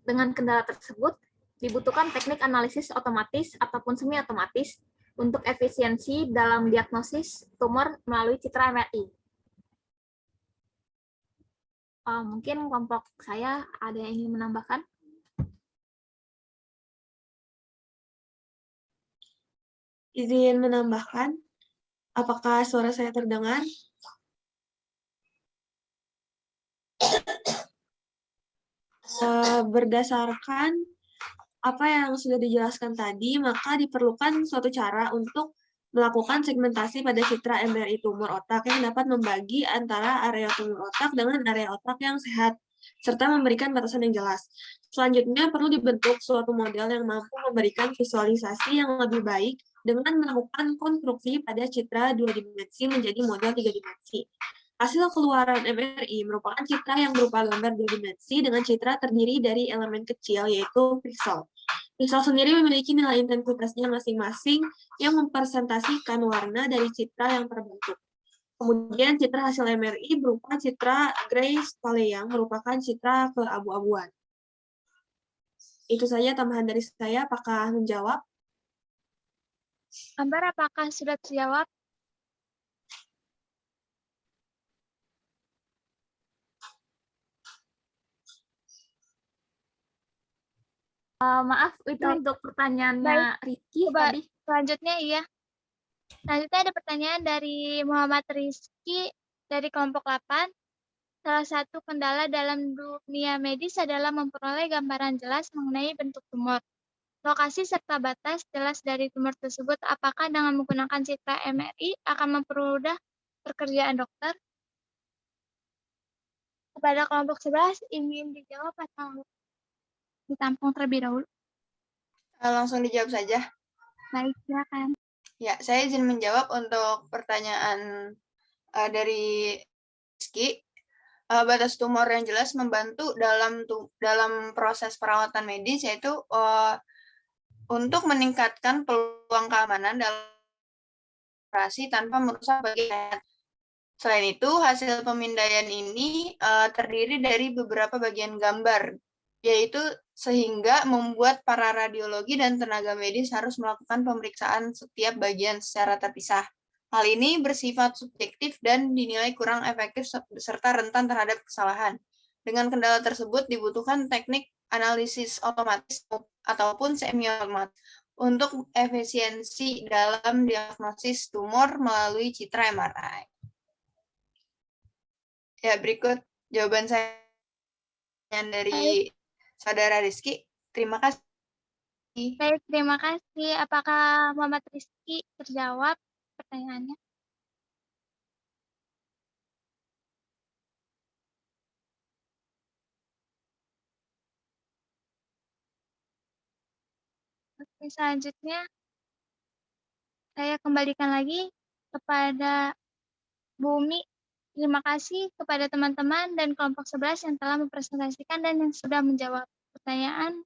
Dengan kendala tersebut, dibutuhkan teknik analisis otomatis ataupun semi-otomatis untuk efisiensi dalam diagnosis tumor melalui citra MRI. Mungkin kelompok saya ada yang ingin menambahkan? Izin menambahkan, apakah suara saya terdengar? Berdasarkan apa yang sudah dijelaskan tadi, maka diperlukan suatu cara untuk melakukan segmentasi pada citra MRI tumor otak yang dapat membagi antara area tumor otak dengan area otak yang sehat, serta memberikan batasan yang jelas. Selanjutnya, perlu dibentuk suatu model yang mampu memberikan visualisasi yang lebih baik dengan melakukan konstruksi pada citra 2 dimensi menjadi model 3 dimensi. Hasil keluaran MRI merupakan citra yang berupa gambar 2 dimensi dengan citra terdiri dari elemen kecil, yaitu piksel. Piksel sendiri memiliki nilai intensitasnya masing-masing yang mempresentasikan warna dari citra yang terbentuk. Kemudian citra hasil MRI berupa citra grayscale yang merupakan citra keabu-abuan. Itu saja tambahan dari saya. Apakah menjawab? Ambar, apakah sudah terjawab? Maaf, itu Baik. untuk pertanyaannya Rizky tadi. Selanjutnya iya. Selanjutnya ada pertanyaan dari Muhammad Rizky dari kelompok 8. Salah satu kendala dalam dunia medis adalah memperoleh gambaran jelas mengenai bentuk tumor, lokasi serta batas jelas dari tumor tersebut. Apakah dengan menggunakan citra MRI akan mempermudah pekerjaan dokter? Kepada kelompok 11 ingin dijawab atau ditampung terlebih dahulu? Langsung dijawab saja. Baik, silakan. Ya, saya izin menjawab untuk pertanyaan dari Rizky. Batas tumor yang jelas membantu dalam proses perawatan medis, yaitu untuk meningkatkan peluang keamanan dalam operasi tanpa merusak bagian. Selain itu, hasil pemindaian ini terdiri dari beberapa bagian gambar, yaitu sehingga membuat para radiologi dan tenaga medis harus melakukan pemeriksaan setiap bagian secara terpisah. Hal ini bersifat subjektif dan dinilai kurang efektif serta rentan terhadap kesalahan. Dengan kendala tersebut dibutuhkan teknik analisis otomatis ataupun semi-otomatis untuk efisiensi dalam diagnosis tumor melalui citra MRI. Ya, berikut jawaban saya dari Saudara Rizky. Terima kasih. Baik, terima kasih. Apakah Muhammad Rizky terjawab pertanyaannya? Oke, selanjutnya saya kembalikan lagi kepada Bu Umi. Terima kasih kepada teman-teman dan kelompok 11 yang telah mempresentasikan dan yang sudah menjawab pertanyaan.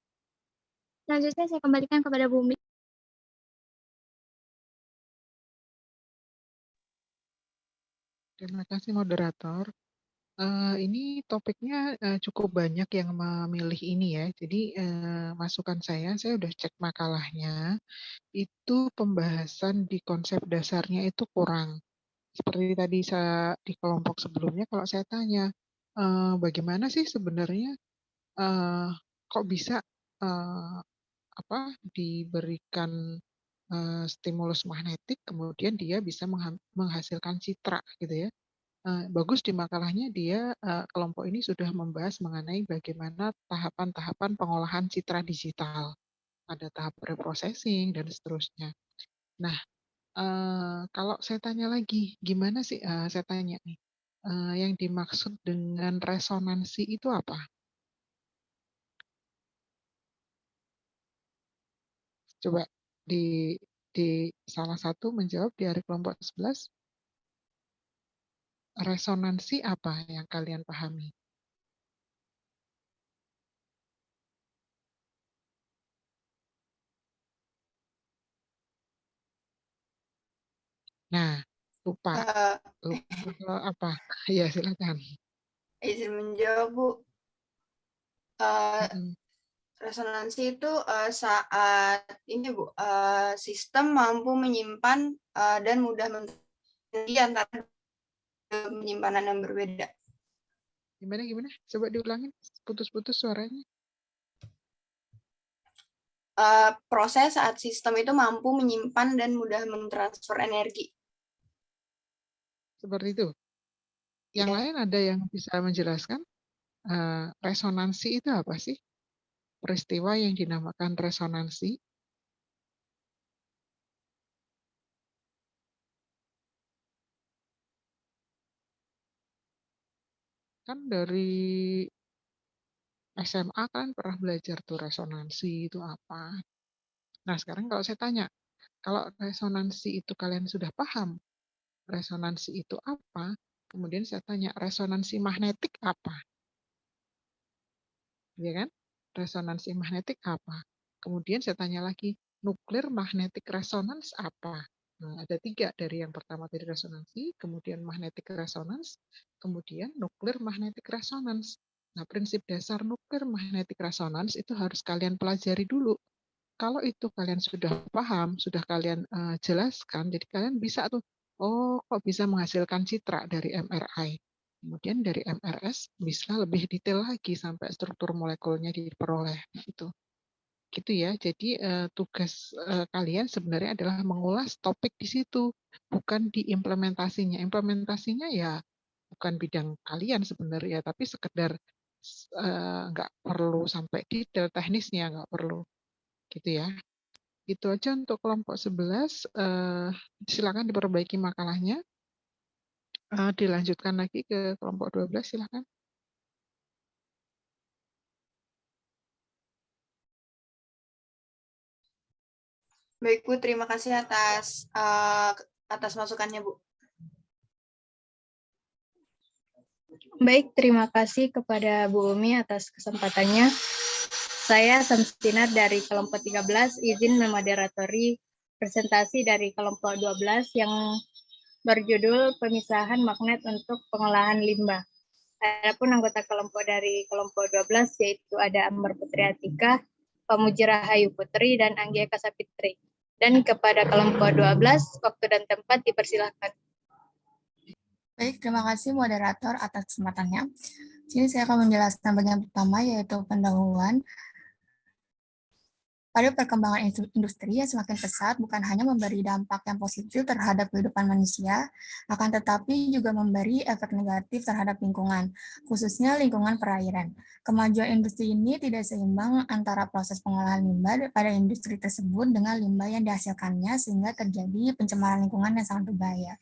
Selanjutnya saya kembalikan kepada Bu Umi. Terima kasih moderator. Ini topiknya cukup banyak yang memilih ini ya. Jadi masukan saya udah cek makalahnya. Itu pembahasan di konsep dasarnya itu kurang. Seperti tadi saya di kelompok sebelumnya, kalau saya tanya, bagaimana sih sebenarnya kok bisa diberikan stimulus magnetik, kemudian dia bisa menghasilkan citra gitu ya. Bagus di makalahnya dia kelompok ini sudah membahas mengenai bagaimana tahapan-tahapan pengolahan citra digital. Ada tahap preprocessing dan seterusnya. Nah, kalau saya tanya lagi, gimana sih saya tanya nih, yang dimaksud dengan resonansi itu apa? Coba di salah satu menjawab di hari kelompok 11. Resonansi apa yang kalian pahami? Nah, lupa apa? Ya, silakan. Izin menjawab, Bu. Resonansi itu saat ini, Bu, sistem mampu menyimpan dan mudah meneliti antara penyimpanan yang berbeda. Gimana? Coba diulangin, putus-putus suaranya. Proses saat sistem itu mampu menyimpan dan mudah mentransfer energi. Seperti itu. Yang lain ada yang bisa menjelaskan? Resonansi itu apa sih? Peristiwa yang dinamakan resonansi. Kan dari SMA kan pernah belajar tuh resonansi itu apa. Nah, sekarang kalau saya tanya, kalau resonansi itu kalian sudah paham, resonansi itu apa? Kemudian saya tanya, resonansi magnetik apa? Ya kan? Resonansi magnetik apa? Kemudian saya tanya lagi, nuklir magnetic resonance apa? Nah, ada 3 dari yang pertama tadi resonansi, kemudian magnetic resonance, kemudian nuklir magnetic resonance. Nah, prinsip dasar nuklir magnetic resonance itu harus kalian pelajari dulu. Kalau itu kalian sudah paham, sudah kalian jelaskan, jadi kalian bisa tuh, oh kok bisa menghasilkan citra dari MRI. Kemudian dari MRS bisa lebih detail lagi sampai struktur molekulnya diperoleh gitu. Gitu ya. Jadi tugas kalian sebenarnya adalah mengulas topik di situ, bukan di implementasinya. Implementasinya ya bukan bidang kalian sebenarnya, tapi sekedar nggak perlu sampai detail teknisnya, nggak perlu. Gitu ya. Itu aja untuk kelompok 11. Silakan diperbaiki makalahnya. Dilanjutkan lagi ke kelompok 12, silakan. Baik, Bu, terima kasih atas masukannya, Bu. Baik, terima kasih kepada Bu Umi atas kesempatannya. Saya Samstina dari kelompok 13, izin memoderatori presentasi dari kelompok 12 yang berjudul Pemisahan Magnet untuk Pengolahan Limbah. Adapun anggota kelompok dari kelompok 12 yaitu ada Ambar Putri Atika, Pamuji Rahayu Putri, dan Anggia Kasapitri. Dan kepada kelompok 12, waktu dan tempat dipersilahkan. Baik, terima kasih moderator atas kesempatannya. Sini saya akan menjelaskan bagian pertama yaitu pendahuluan. Pada perkembangan industri yang semakin pesat bukan hanya memberi dampak yang positif terhadap kehidupan manusia, akan tetapi juga memberi efek negatif terhadap lingkungan, khususnya lingkungan perairan. Kemajuan industri ini tidak seimbang antara proses pengolahan limbah pada industri tersebut dengan limbah yang dihasilkannya sehingga terjadi pencemaran lingkungan yang sangat berbahaya.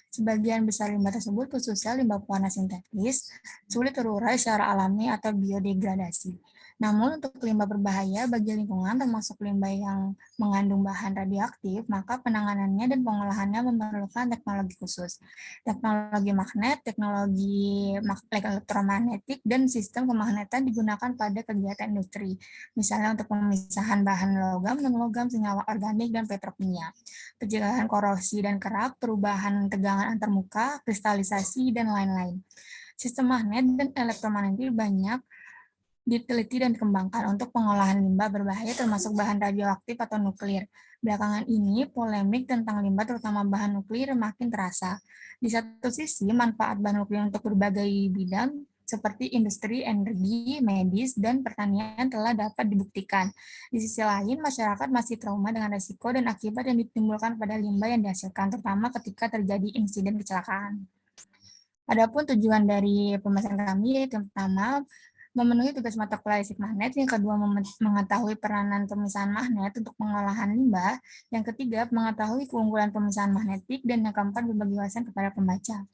Sebagian besar limbah tersebut, khususnya limbah pewarna sintetis, sulit terurai secara alami atau biodegradasi. Namun untuk limbah berbahaya bagi lingkungan termasuk limbah yang mengandung bahan radioaktif, maka penanganannya dan pengolahannya memerlukan teknologi khusus. Teknologi magnet, teknologi elektromagnetik, dan sistem kemagnetan digunakan pada kegiatan industri, misalnya untuk pemisahan bahan logam, non-logam, senyawa organik, dan petrokimia, pencegahan korosi dan kerak, perubahan tegangan antarmuka, kristalisasi, dan lain-lain. Sistem magnet dan elektromagnetik banyak diteliti dan dikembangkan untuk pengolahan limbah berbahaya termasuk bahan radioaktif atau nuklir. Belakangan ini, polemik tentang limbah terutama bahan nuklir makin terasa. Di satu sisi, manfaat bahan nuklir untuk berbagai bidang seperti industri, energi, medis, dan pertanian telah dapat dibuktikan. Di sisi lain, masyarakat masih trauma dengan risiko dan akibat yang ditimbulkan pada limbah yang dihasilkan, terutama ketika terjadi insiden kecelakaan. Adapun tujuan dari pembahasan kami yaitu yang pertama, memenuhi tugas mata kuliah fisik magnet, yang kedua mengetahui peranan pemisahan magnet untuk pengolahan limbah, yang ketiga mengetahui keunggulan pemisahan magnetik, dan yang keempat berbagi wawasan kepada pembaca.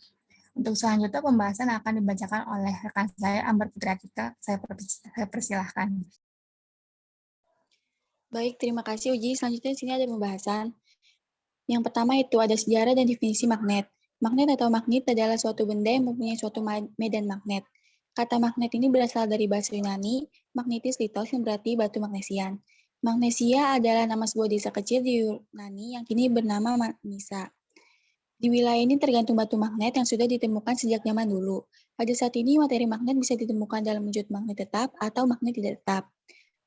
Untuk selanjutnya pembahasan akan dibacakan oleh rekan saya Ambar Putri Atika. Saya persilahkan. Baik, terima kasih Uji. Selanjutnya di sini ada pembahasan. Yang pertama itu ada sejarah dan definisi magnet. Magnet atau magnet adalah suatu benda yang mempunyai suatu medan magnet. Kata magnet ini berasal dari bahasa Yunani, magnetis litos yang berarti batu magnesian. Magnesia adalah nama sebuah desa kecil di Yunani yang kini bernama Manisa. Di wilayah ini tergantung batu magnet yang sudah ditemukan sejak zaman dulu. Pada saat ini materi magnet bisa ditemukan dalam wujud magnet tetap atau magnet tidak tetap.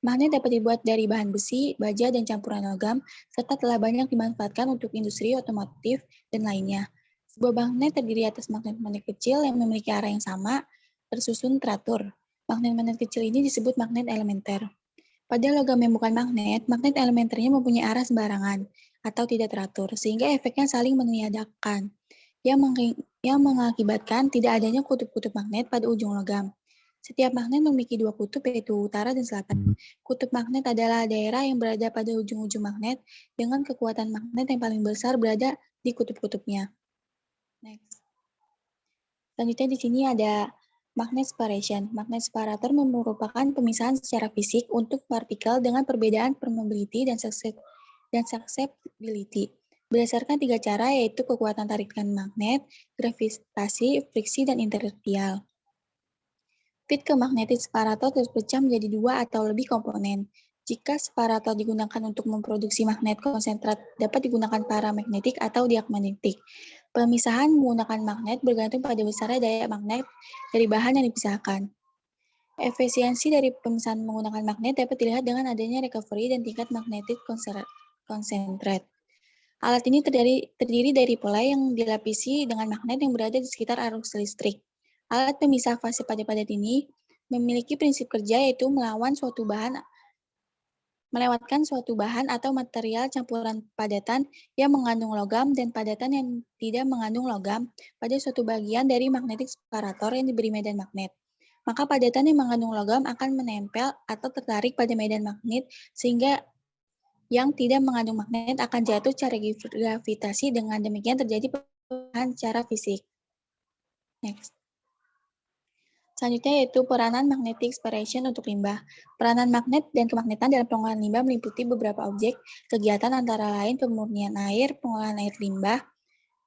Magnet dapat dibuat dari bahan besi, baja, dan campuran logam, serta telah banyak dimanfaatkan untuk industri otomotif dan lainnya. Sebuah magnet terdiri atas magnet-magnet kecil yang memiliki arah yang sama, tersusun teratur. Magnet-magnet kecil ini disebut magnet elementer. Pada logam yang bukan magnet, magnet elementernya mempunyai arah sembarangan atau tidak teratur, sehingga efeknya saling meniadakan, yang mengakibatkan tidak adanya kutub-kutub magnet pada ujung logam. Setiap magnet memiliki dua kutub, yaitu utara dan selatan. Kutub magnet adalah daerah yang berada pada ujung-ujung magnet dengan kekuatan magnet yang paling besar berada di kutub-kutubnya. Next. Selanjutnya di sini ada magnet separation. Magnet separator merupakan pemisahan secara fisik untuk partikel dengan perbedaan permeability dan susceptibility. Berdasarkan tiga cara, yaitu kekuatan tarikan magnet, gravitasi, friksi, dan inertial. Fit ke magnetic separator terpecah menjadi dua atau lebih komponen. Jika separator digunakan untuk memproduksi magnet konsentrat, dapat digunakan paramagnetik atau diamagnetik. Pemisahan menggunakan magnet bergantung pada besarnya daya magnet dari bahan yang dipisahkan. Efisiensi dari pemisahan menggunakan magnet dapat dilihat dengan adanya recovery dan tingkat magnetic concentrate. Alat ini terdiri dari pelai yang dilapisi dengan magnet yang berada di sekitar arus listrik. Alat pemisah fase padat-padat ini memiliki prinsip kerja yaitu melewatkan suatu bahan atau material campuran padatan yang mengandung logam dan padatan yang tidak mengandung logam pada suatu bagian dari magnetic separator yang diberi medan magnet. Maka padatan yang mengandung logam akan menempel atau tertarik pada medan magnet sehingga yang tidak mengandung magnet akan jatuh secara gravitasi. Dengan demikian terjadi perubahan secara fisik. Next. Selanjutnya yaitu peranan magnetic separation untuk limbah. Peranan magnet dan kemagnetan dalam pengolahan limbah meliputi beberapa objek kegiatan antara lain pemurnian air, pengolahan air limbah,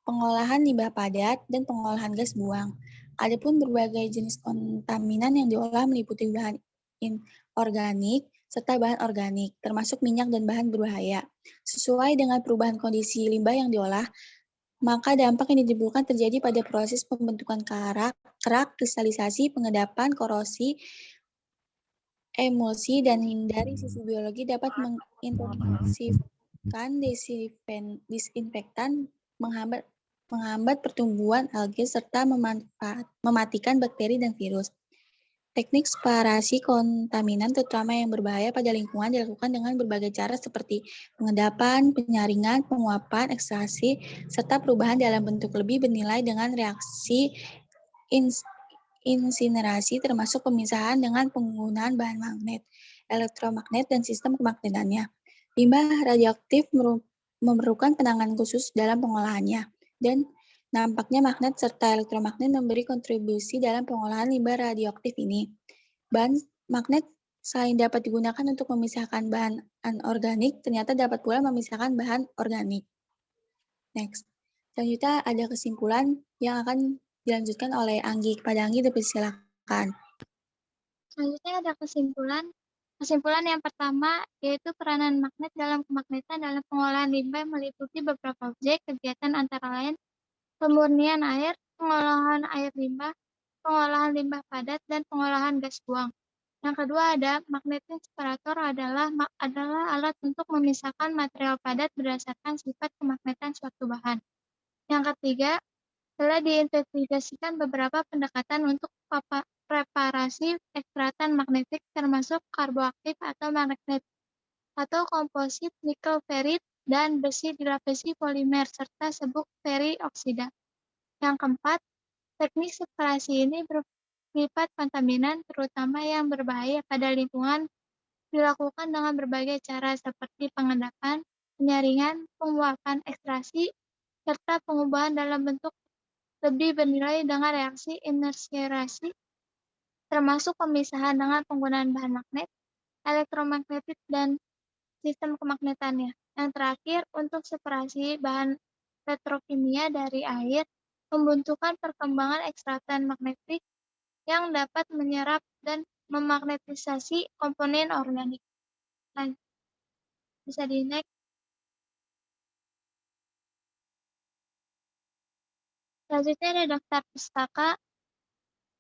pengolahan limbah padat, dan pengolahan gas buang. Adapun berbagai jenis kontaminan yang diolah meliputi bahan inorganik serta bahan organik, termasuk minyak dan bahan berbahaya. Sesuai dengan perubahan kondisi limbah yang diolah, maka dampak yang ditimbulkan terjadi pada proses pembentukan kerak, kristalisasi, pengendapan, korosi, emulsi, dan dari sisi biologi dapat mengintensifkan disinfektan, menghambat pertumbuhan alga, serta mematikan bakteri dan virus. Teknik separasi kontaminan, terutama yang berbahaya pada lingkungan, dilakukan dengan berbagai cara seperti pengendapan, penyaringan, penguapan, ekstraksi, serta perubahan dalam bentuk lebih bernilai dengan reaksi insinerasi, termasuk pemisahan dengan penggunaan bahan magnet, elektromagnet, dan sistem kemagnetannya. Limbah radioaktif memerlukan penanganan khusus dalam pengolahannya, dan nampaknya magnet serta elektromagnet memberi kontribusi dalam pengolahan limbah radioaktif ini. Bahan magnet selain dapat digunakan untuk memisahkan bahan anorganik, ternyata dapat pula memisahkan bahan organik. Next. Selanjutnya ada kesimpulan yang akan dilanjutkan oleh Anggi. Kepada Anggi, dipersilakan. Selanjutnya ada kesimpulan. Kesimpulan yang pertama yaitu peranan magnet dalam kemagnetan dalam pengolahan limbah meliputi beberapa objek kegiatan antara lain pemurnian air, pengolahan air limbah, pengolahan limbah padat, dan pengolahan gas buang. Yang kedua ada magnetic separator adalah alat untuk memisahkan material padat berdasarkan sifat kemagnetan suatu bahan. Yang ketiga, telah diinvestigasikan beberapa pendekatan untuk preparasi ekstratan magnetik termasuk karboaktif atau magnet atau komposit nikel ferit dan besi dilapisi polimer serta serbuk ferrioksida. Yang keempat, teknik separasi ini bersifat kontaminan terutama yang berbahaya pada lingkungan dilakukan dengan berbagai cara seperti pengendapan, penyaringan, penguapan ekstraksi, serta pengubahan dalam bentuk lebih bernilai dengan reaksi inersiasi, termasuk pemisahan dengan penggunaan bahan magnet, elektromagnetik, dan sistem kemagnetannya. Yang terakhir, untuk separasi bahan petrokimia dari air, membutuhkan perkembangan ekstratan magnetik yang dapat menyerap dan memagnetisasi komponen organik. Nah, bisa di next. Selanjutnya ada daftar pustaka.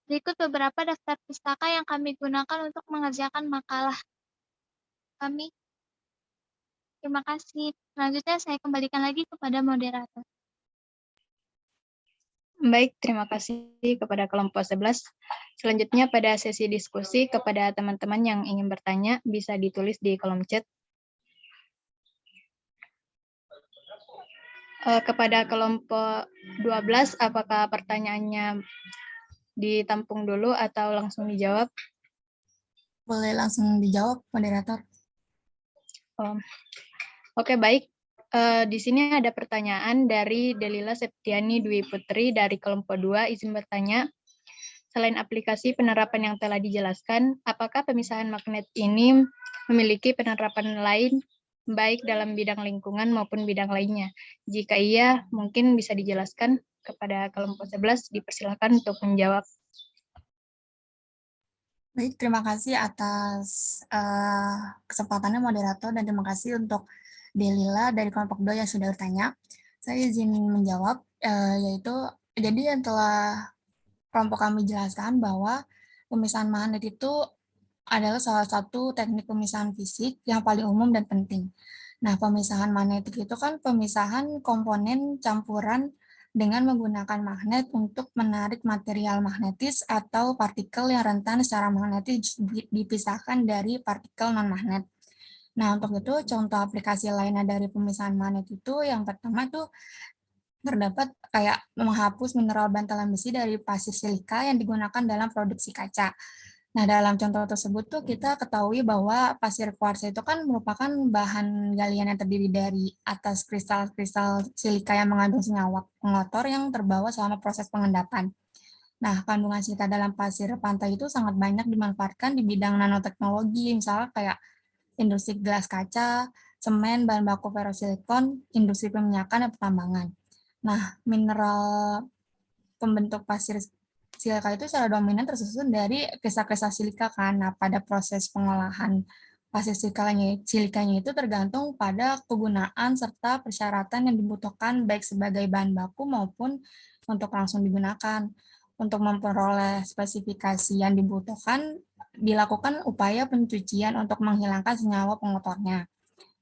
Berikut beberapa daftar pustaka yang kami gunakan untuk mengerjakan makalah kami. Terima kasih. Selanjutnya saya kembalikan lagi kepada moderator. Baik, terima kasih kepada kelompok 11. Selanjutnya pada sesi diskusi kepada teman-teman yang ingin bertanya bisa ditulis di kolom chat. Kepada kelompok 12, apakah pertanyaannya ditampung dulu atau langsung dijawab? Boleh langsung dijawab, moderator. Oke, baik. Di sini ada pertanyaan dari Delila Septiani Dwi Putri dari kelompok 2, izin bertanya. Selain aplikasi penerapan yang telah dijelaskan, apakah pemisahan magnet ini memiliki penerapan lain baik dalam bidang lingkungan maupun bidang lainnya? Jika iya, mungkin bisa dijelaskan. Kepada kelompok 11, dipersilakan untuk menjawab. Baik, terima kasih atas kesempatannya moderator dan terima kasih untuk Delila dari kelompok 2 yang sudah bertanya. Saya izin menjawab, yaitu jadi yang telah kelompok kami jelaskan bahwa pemisahan magnet itu adalah salah satu teknik pemisahan fisik yang paling umum dan penting. Nah, pemisahan magnetik itu kan pemisahan komponen campuran dengan menggunakan magnet untuk menarik material magnetis atau partikel yang rentan secara magnetis dipisahkan dari partikel non-magnet. Nah, untuk itu contoh aplikasi lainnya dari pemisahan magnet itu yang pertama tuh terdapat kayak menghapus mineral bantalan besi dari pasir silika yang digunakan dalam produksi kaca. Nah, dalam contoh tersebut tuh kita ketahui bahwa pasir kuarsa itu kan merupakan bahan galian yang terdiri dari atas kristal-kristal silika yang mengandung senyawa pengotor yang terbawa selama proses pengendapan. Nah, kandungan silika dalam pasir pantai itu sangat banyak dimanfaatkan di bidang nanoteknologi, misalnya kayak industri gelas kaca, semen, bahan baku ferrosilikon, industri peminyakan, dan pertambangan. Nah, mineral pembentuk pasir silika itu secara dominan tersusun dari kristal-kristal silika kan. Nah, pada proses pengolahan Pasir silikanya itu tergantung pada kegunaan serta persyaratan yang dibutuhkan baik sebagai bahan baku maupun untuk langsung digunakan. Untuk memperoleh spesifikasi yang dibutuhkan, dilakukan upaya pencucian untuk menghilangkan senyawa pengotornya.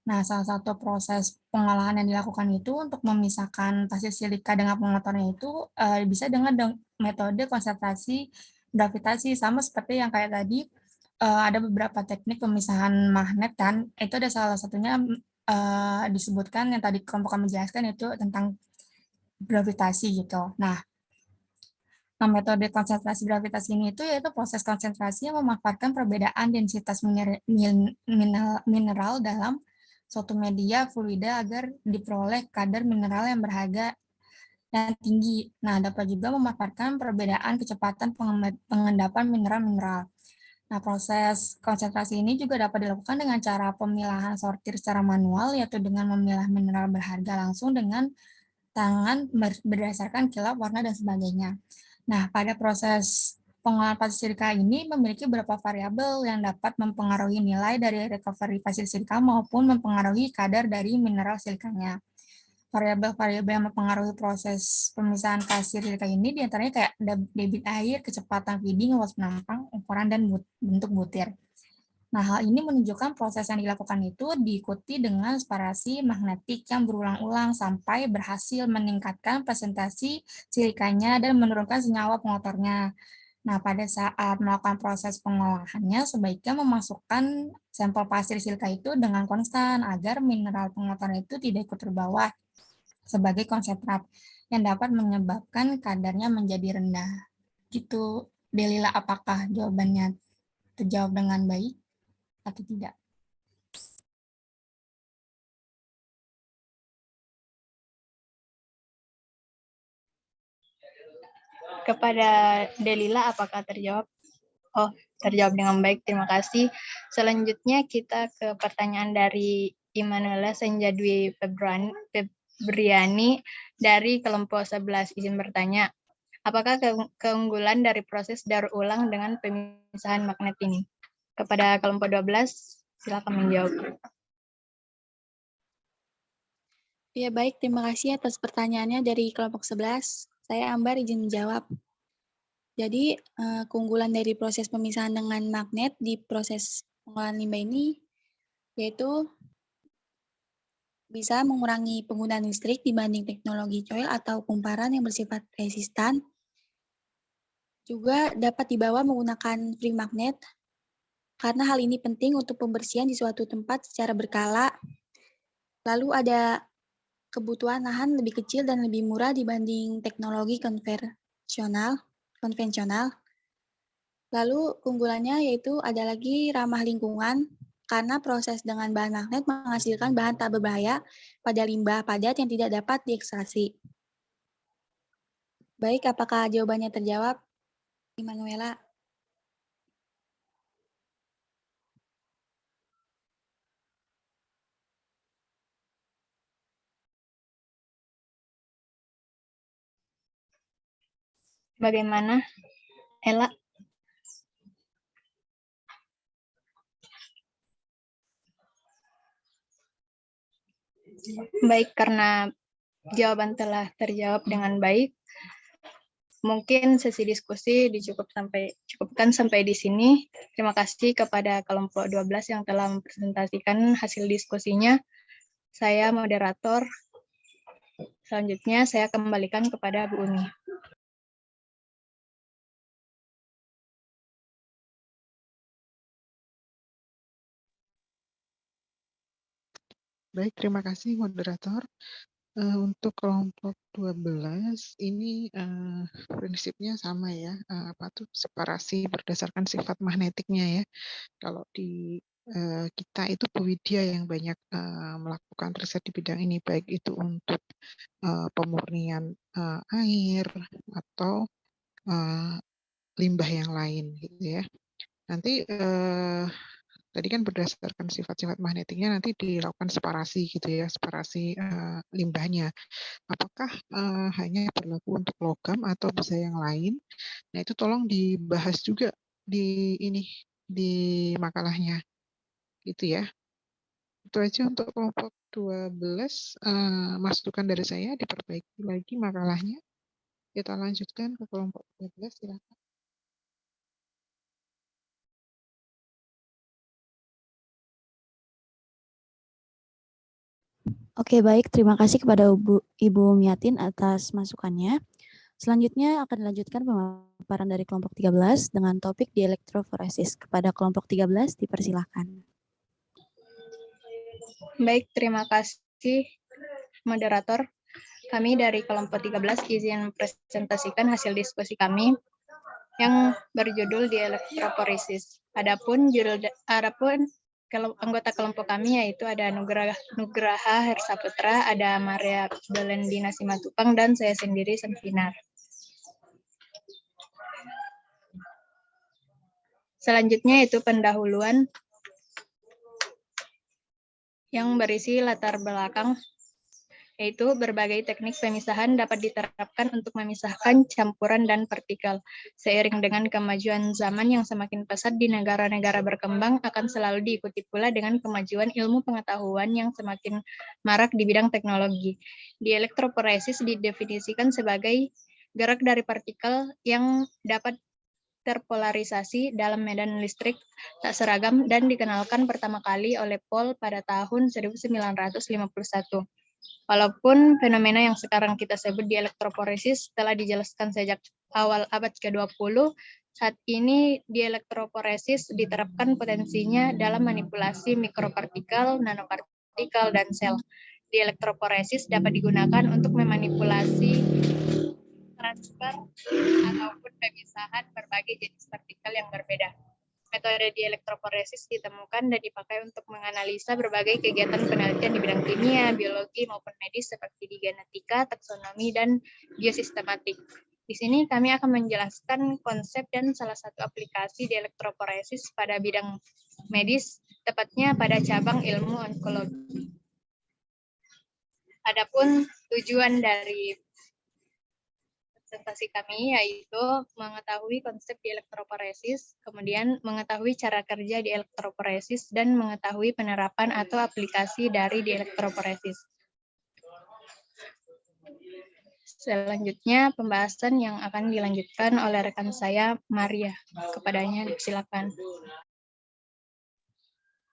Nah, salah satu proses pengolahan yang dilakukan itu untuk memisahkan pasir silika dengan pengotornya itu bisa dengan metode konsentrasi gravitasi, sama seperti yang kayak tadi ada beberapa teknik pemisahan magnet kan, itu ada salah satunya disebutkan yang tadi kelompok kami jelaskan itu tentang gravitasi gitu. Nah, metode konsentrasi gravitasi ini itu yaitu proses konsentrasi yang memanfaatkan perbedaan densitas mineral dalam suatu media fluida agar diperoleh kadar mineral yang berharga dan tinggi. Nah, dapat juga memanfaatkan perbedaan kecepatan pengendapan mineral-mineral. Nah, proses konsentrasi ini juga dapat dilakukan dengan cara pemilahan sortir secara manual, yaitu dengan memilah mineral berharga langsung dengan tangan berdasarkan kilap, warna, dan sebagainya. Nah, pada proses pengolahan pasir silika ini memiliki beberapa variabel yang dapat mempengaruhi nilai dari recovery pasir silika maupun mempengaruhi kadar dari mineral silikanya. Variabel-variabel yang mempengaruhi proses pemisahan pasir silika ini diantaranya kayak debit air, kecepatan feeding, luas penampang, ukuran, dan bentuk butir. Nah, hal ini menunjukkan proses yang dilakukan itu diikuti dengan separasi magnetik yang berulang-ulang sampai berhasil meningkatkan presentasi silikanya dan menurunkan senyawa pengotornya. Nah, pada saat melakukan proses pengolahannya, sebaiknya memasukkan sampel pasir silika itu dengan konstan agar mineral pengotornya itu tidak ikut terbawa sebagai konsentrat yang dapat menyebabkan kadarnya menjadi rendah. Gitu, Delila, apakah jawabannya terjawab dengan baik atau tidak? Kepada Delila, apakah terjawab? Oh, terjawab dengan baik, terima kasih. Selanjutnya kita ke pertanyaan dari Immanuela Senjadwi Febriani dari kelompok 11. Izin bertanya, apakah keunggulan dari proses daur ulang dengan pemisahan magnet ini? Kepada kelompok 12, silakan menjawab. Ya baik, terima kasih atas pertanyaannya dari kelompok 11. Saya Ambar izin menjawab. Jadi keunggulan dari proses pemisahan dengan magnet di proses pengolahan limbah ini yaitu bisa mengurangi penggunaan listrik dibanding teknologi coil atau kumparan yang bersifat resistan. Juga dapat dibawa menggunakan free magnet, karena hal ini penting untuk pembersihan di suatu tempat secara berkala. Lalu ada kebutuhan lahan lebih kecil dan lebih murah dibanding teknologi konvensional. Lalu keunggulannya yaitu ada lagi ramah lingkungan, karena proses dengan bahan magnet menghasilkan bahan tak berbahaya pada limbah padat yang tidak dapat diekstraksi. Baik, apakah jawabannya terjawab, Immanuela? Bagaimana, Ella? Baik, karena jawaban telah terjawab dengan baik, mungkin sesi diskusi cukupkan sampai di sini. Terima kasih kepada kelompok 12 yang telah mempresentasikan hasil diskusinya. Saya moderator. Selanjutnya saya kembalikan kepada Bu Uni. Baik, terima kasih moderator. Untuk kelompok 12 ini prinsipnya sama ya, separasi berdasarkan sifat magnetiknya ya. Kalau di kita itu Bu Widya yang banyak melakukan riset di bidang ini, baik itu untuk pemurnian air atau limbah yang lain gitu ya. Nanti tadi kan berdasarkan sifat-sifat magnetiknya nanti dilakukan separasi gitu ya, separasi limbahnya. Apakah hanya berlaku untuk logam atau bisa yang lain? Nah, itu tolong dibahas juga di makalahnya. Gitu ya. Itu aja untuk kelompok 12, masukan dari saya, diperbaiki lagi makalahnya. Kita lanjutkan ke kelompok 13, silakan. Oke, baik. Terima kasih kepada Ibu Miatin atas masukannya. Selanjutnya akan dilanjutkan pemaparan dari kelompok 13 dengan topik dielektroforesis. Kepada kelompok 13 dipersilahkan. Baik, terima kasih moderator. Kami dari kelompok 13 izin presentasikan hasil diskusi kami yang berjudul dielektroforesis. Adapun kalau anggota kelompok kami yaitu ada Nugraha Hersaputra, ada Maria Belendina Simatupang, dan saya sendiri Samsinar. Selanjutnya itu pendahuluan yang berisi latar belakang, yaitu berbagai teknik pemisahan dapat diterapkan untuk memisahkan campuran dan partikel. Seiring dengan kemajuan zaman yang semakin pesat di negara-negara berkembang, akan selalu diikuti pula dengan kemajuan ilmu pengetahuan yang semakin marak di bidang teknologi. Dielektroforesis didefinisikan sebagai gerak dari partikel yang dapat terpolarisasi dalam medan listrik tak seragam dan dikenalkan pertama kali oleh Paul pada tahun 1951. Walaupun fenomena yang sekarang kita sebut dielektroforesis telah dijelaskan sejak awal abad ke-20, saat ini dielektroforesis diterapkan potensinya dalam manipulasi mikropartikel, nanopartikel, dan sel. Dielektroforesis dapat digunakan untuk memanipulasi transfer ataupun pemisahan berbagai jenis partikel yang berbeda. Metode dielektroforesis ditemukan dan dipakai untuk menganalisa berbagai kegiatan penelitian di bidang kimia, biologi, maupun medis seperti di genetika, taksonomi, dan biosistematik. Di sini kami akan menjelaskan konsep dan salah satu aplikasi dielektroforesis pada bidang medis, tepatnya pada cabang ilmu onkologi. Adapun tujuan dari presentasi kami yaitu mengetahui konsep dielektroforesis, kemudian mengetahui cara kerja dielektroforesis, dan mengetahui penerapan atau aplikasi dari dielektroforesis. Selanjutnya pembahasan yang akan dilanjutkan oleh rekan saya, Maria. Kepadanya silakan.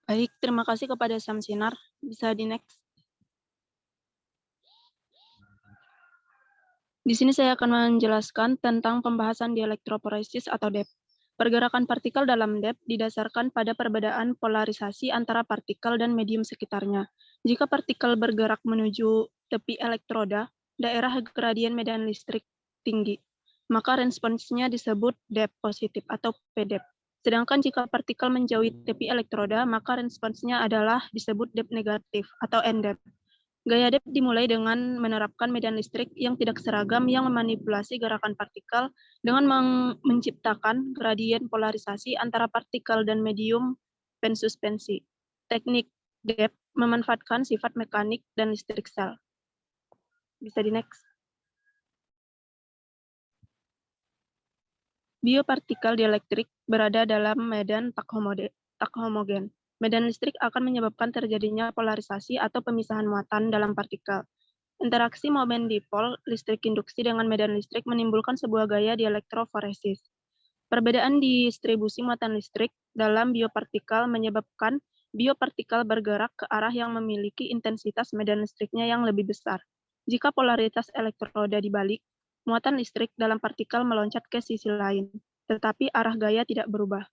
Baik, terima kasih kepada Samsinar. Bisa di next. Di sini saya akan menjelaskan tentang pembahasan dielektroforesis atau DEP. Pergerakan partikel dalam DEP didasarkan pada perbedaan polarisasi antara partikel dan medium sekitarnya. Jika partikel bergerak menuju tepi elektroda, daerah gradien medan listrik tinggi, maka responsnya disebut DEP positif atau PDEP. Sedangkan jika partikel menjauhi tepi elektroda, maka responsnya adalah disebut DEP negatif atau NDEP. Gaya DEP dimulai dengan menerapkan medan listrik yang tidak seragam yang memanipulasi gerakan partikel dengan menciptakan gradien polarisasi antara partikel dan medium pensuspensi. Teknik DEP memanfaatkan sifat mekanik dan listrik sel. Bisa di next. Biopartikel dielektrik berada dalam medan tak homogen. Medan listrik akan menyebabkan terjadinya polarisasi atau pemisahan muatan dalam partikel. Interaksi momen dipol listrik induksi dengan medan listrik menimbulkan sebuah gaya dielektroforesis. Perbedaan distribusi muatan listrik dalam biopartikel menyebabkan biopartikel bergerak ke arah yang memiliki intensitas medan listriknya yang lebih besar. Jika polaritas elektroda dibalik, muatan listrik dalam partikel meloncat ke sisi lain, tetapi arah gaya tidak berubah.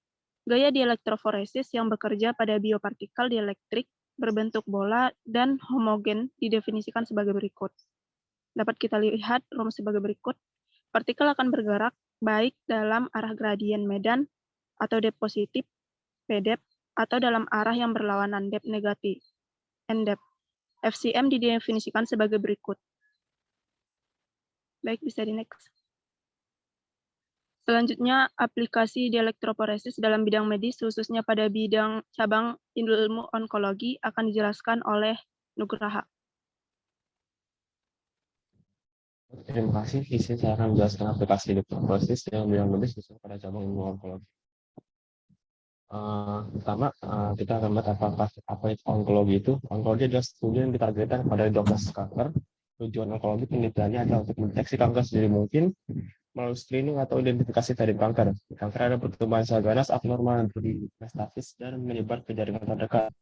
Gaya dielektroforesis yang bekerja pada biopartikel dielektrik berbentuk bola dan homogen didefinisikan sebagai berikut. Dapat kita lihat rumus sebagai berikut. Partikel akan bergerak baik dalam arah gradien medan atau DEP positif, PDEP, atau dalam arah yang berlawanan DEP negatif, NDEP. FCM didefinisikan sebagai berikut. Baik, bisa di next. Selanjutnya, aplikasi dielektroforesis dalam bidang medis, khususnya pada bidang cabang ilmu onkologi, akan dijelaskan oleh Nugraha. Terima kasih. Di sini saya akan menjelaskan aplikasi dielektroforesis dalam bidang medis, khususnya pada cabang ilmu onkologi. Pertama, kita akan melihat apa itu onkologi itu. Onkologi adalah studi yang ditargetkan pada diagnosis kanker. Tujuan onkologi penelitiannya adalah untuk mendeteksi kanker sedini mungkin melalui screening atau identifikasi stadium kanker. Kanker ada pertumbuhan sel ganas abnormal yang metastasis dan menyebar ke jaringan terdekat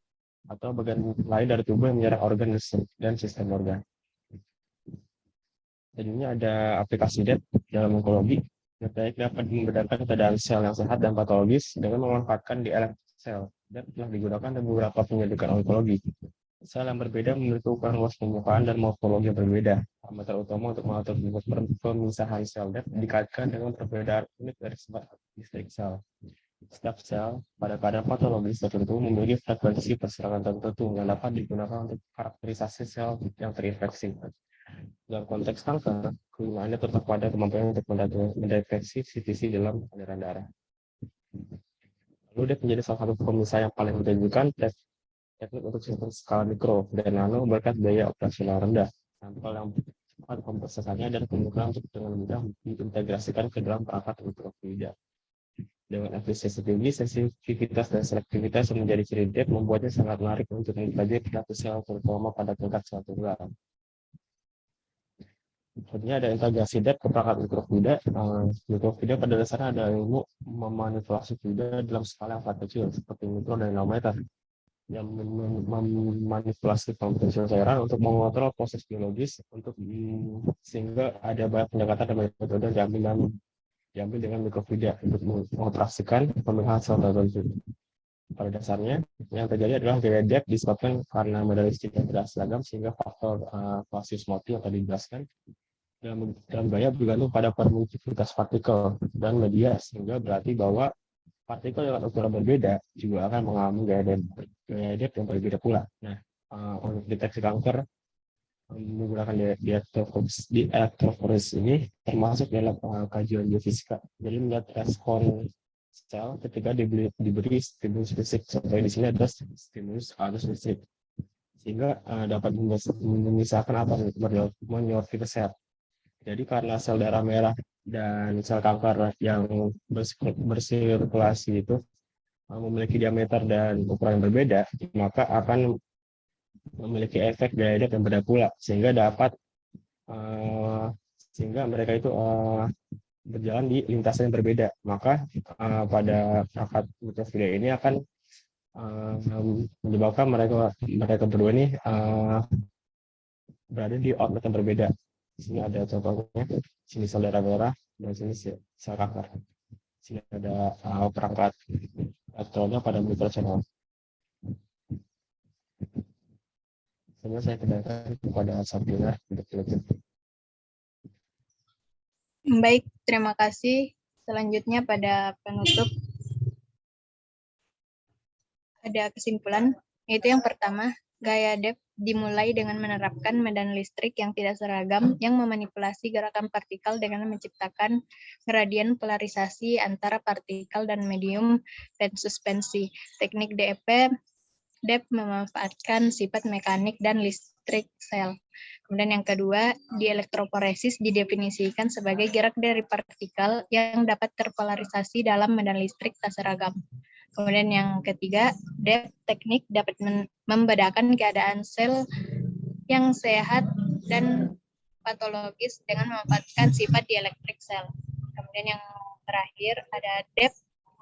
atau bagian lain dari tubuh yang menyerang organ dan sistem organ. Selanjutnya ada aplikasi DET dalam onkologi. DET dapat membedakan keadaan sel yang sehat dan patologis dengan memanfaatkan DLF sel. DET telah digunakan dalam beberapa penyelidikan onkologi. Sel yang berbeda memiliki ukuran luas permukaan dan morfologi yang berbeda. Parameter utama untuk mengatur pemisahan sel DET dikaitkan dengan perbedaan unit dari sifat listrik sel. Setiap sel pada keadaan patologis tertentu memiliki frekuensi perserangan tertentu yang dapat digunakan untuk karakterisasi sel yang terinfeksi. Dalam konteks kanker, kegunaannya terletak pada kemampuan untuk mendeteksi CTC dalam aliran darah. Lalu dia menjadi salah satu pemisah yang paling menjanjikan teknik untuk sistem skala mikro dan nano berkat biaya operasional rendah. Sampel yang cepat pemrosesannya dan kemungkinan untuk dengan mudah diintegrasikan ke dalam perangkat mikrofluida. Dengan efisiensi tinggi, sensitivitas dan selektivitas yang menjadi ciri DET membuatnya sangat menarik untuk mengkaji perilaku sel terutama pada tingkat sel tunggal. Selanjutnya ada integrasi DET ke perangkat mikrofluida. Mikrofluida pada dasarnya ada ilmu memanipulasi fluida dalam skala yang sangat kecil seperti mikro dan nanometer yang memanipulasi komposisi cairan untuk mengontrol proses biologis sehingga ada banyak pendekatan dan metode diambil dengan mikrofluida untuk mengoperasikan pemilihan sel tertentu. Pada dasarnya, yang terjadi adalah gaya DET disebabkan karena medan listrik yang tidak seragam sehingga faktor Clausius-Murphy yang tadi dijelaskan dalam gaya bergantung pada permisivitas partikel dan media sehingga berarti bahwa partikel dengan ukuran berbeda juga akan mengalami gaya DET yang berbeda pula. Nah, untuk deteksi kanker menggunakan dielektroforesis ini termasuk dalam kajian biofisika. Jadi melihat respon sel ketika diberi stimulus fisik. Contohnya di sini ada stimulus arus listrik, sehingga dapat memisahkan apa menyortir sel. Jadi karena sel darah merah dan sel kanker yang bersirkulasi itu memiliki diameter dan ukuran yang berbeda, maka akan memiliki efek gaya DET yang berbeda pula, sehingga mereka itu berjalan di lintasan yang berbeda. Maka pada perangkat mikrofluida ini akan menyebabkan mereka berdua ini berada di outlet yang berbeda. Di sini ada contohnya, sini sel darah merah dan sini sel kanker. Sini ada perangkat elektronnya pada mikrochannel. Saya kembalikan kepada Sabrina untuk penutup. Baik, terima kasih. Selanjutnya pada penutup ada kesimpulan, yaitu yang pertama, gaya DET dimulai dengan menerapkan medan listrik yang tidak seragam yang memanipulasi gerakan partikel dengan menciptakan gradien polarisasi antara partikel dan medium dan suspensi. Teknik DET memanfaatkan sifat mekanik dan listrik sel. Kemudian yang kedua, dielektroforesis didefinisikan sebagai gerak dari partikel yang dapat terpolarisasi dalam medan listrik tak seragam. Kemudian yang ketiga, DET teknik dapat membedakan keadaan sel yang sehat dan patologis dengan memanfaatkan sifat dielektrik sel. Kemudian yang terakhir ada DET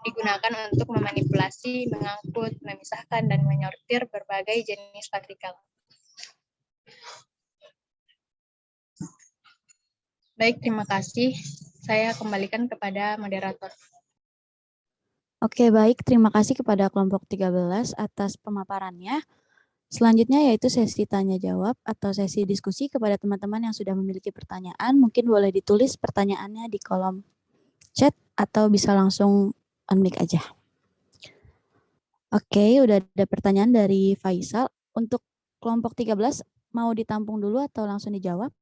digunakan untuk memanipulasi, mengangkut, memisahkan, dan menyortir berbagai jenis partikel. Baik, terima kasih. Saya kembalikan kepada moderator. Oke, baik. Terima kasih kepada kelompok 13 atas pemaparannya. Selanjutnya yaitu sesi tanya-jawab atau sesi diskusi kepada teman-teman yang sudah memiliki pertanyaan. Mungkin boleh ditulis pertanyaannya di kolom chat atau bisa langsung on-mic aja. Oke, udah ada pertanyaan dari Faisal. Untuk kelompok 13, mau ditampung dulu atau langsung dijawab?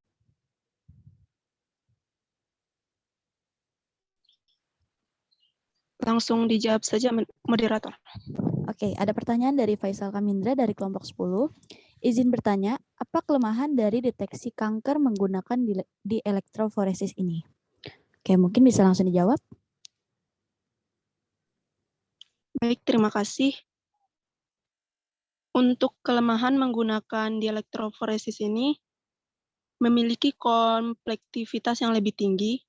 Langsung dijawab saja, moderator. Oke, ada pertanyaan dari Faisal Kamindra dari kelompok 10. Izin bertanya, apa kelemahan dari deteksi kanker menggunakan di elektroforesis ini? Oke, mungkin bisa langsung dijawab. Baik, terima kasih. Untuk kelemahan menggunakan dielektroforesis ini, memiliki komplektivitas yang lebih tinggi,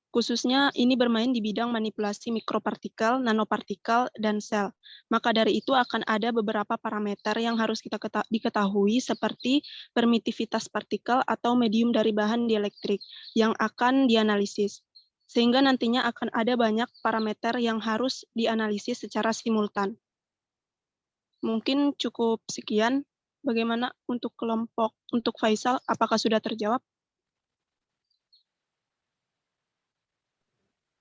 khususnya ini bermain di bidang manipulasi mikropartikel, nanopartikel, dan sel. Maka dari itu akan ada beberapa parameter yang harus kita diketahui seperti permitivitas partikel atau medium dari bahan dielektrik yang akan dianalisis. Sehingga nantinya akan ada banyak parameter yang harus dianalisis secara simultan. Mungkin cukup sekian. Bagaimana untuk Faisal, apakah sudah terjawab?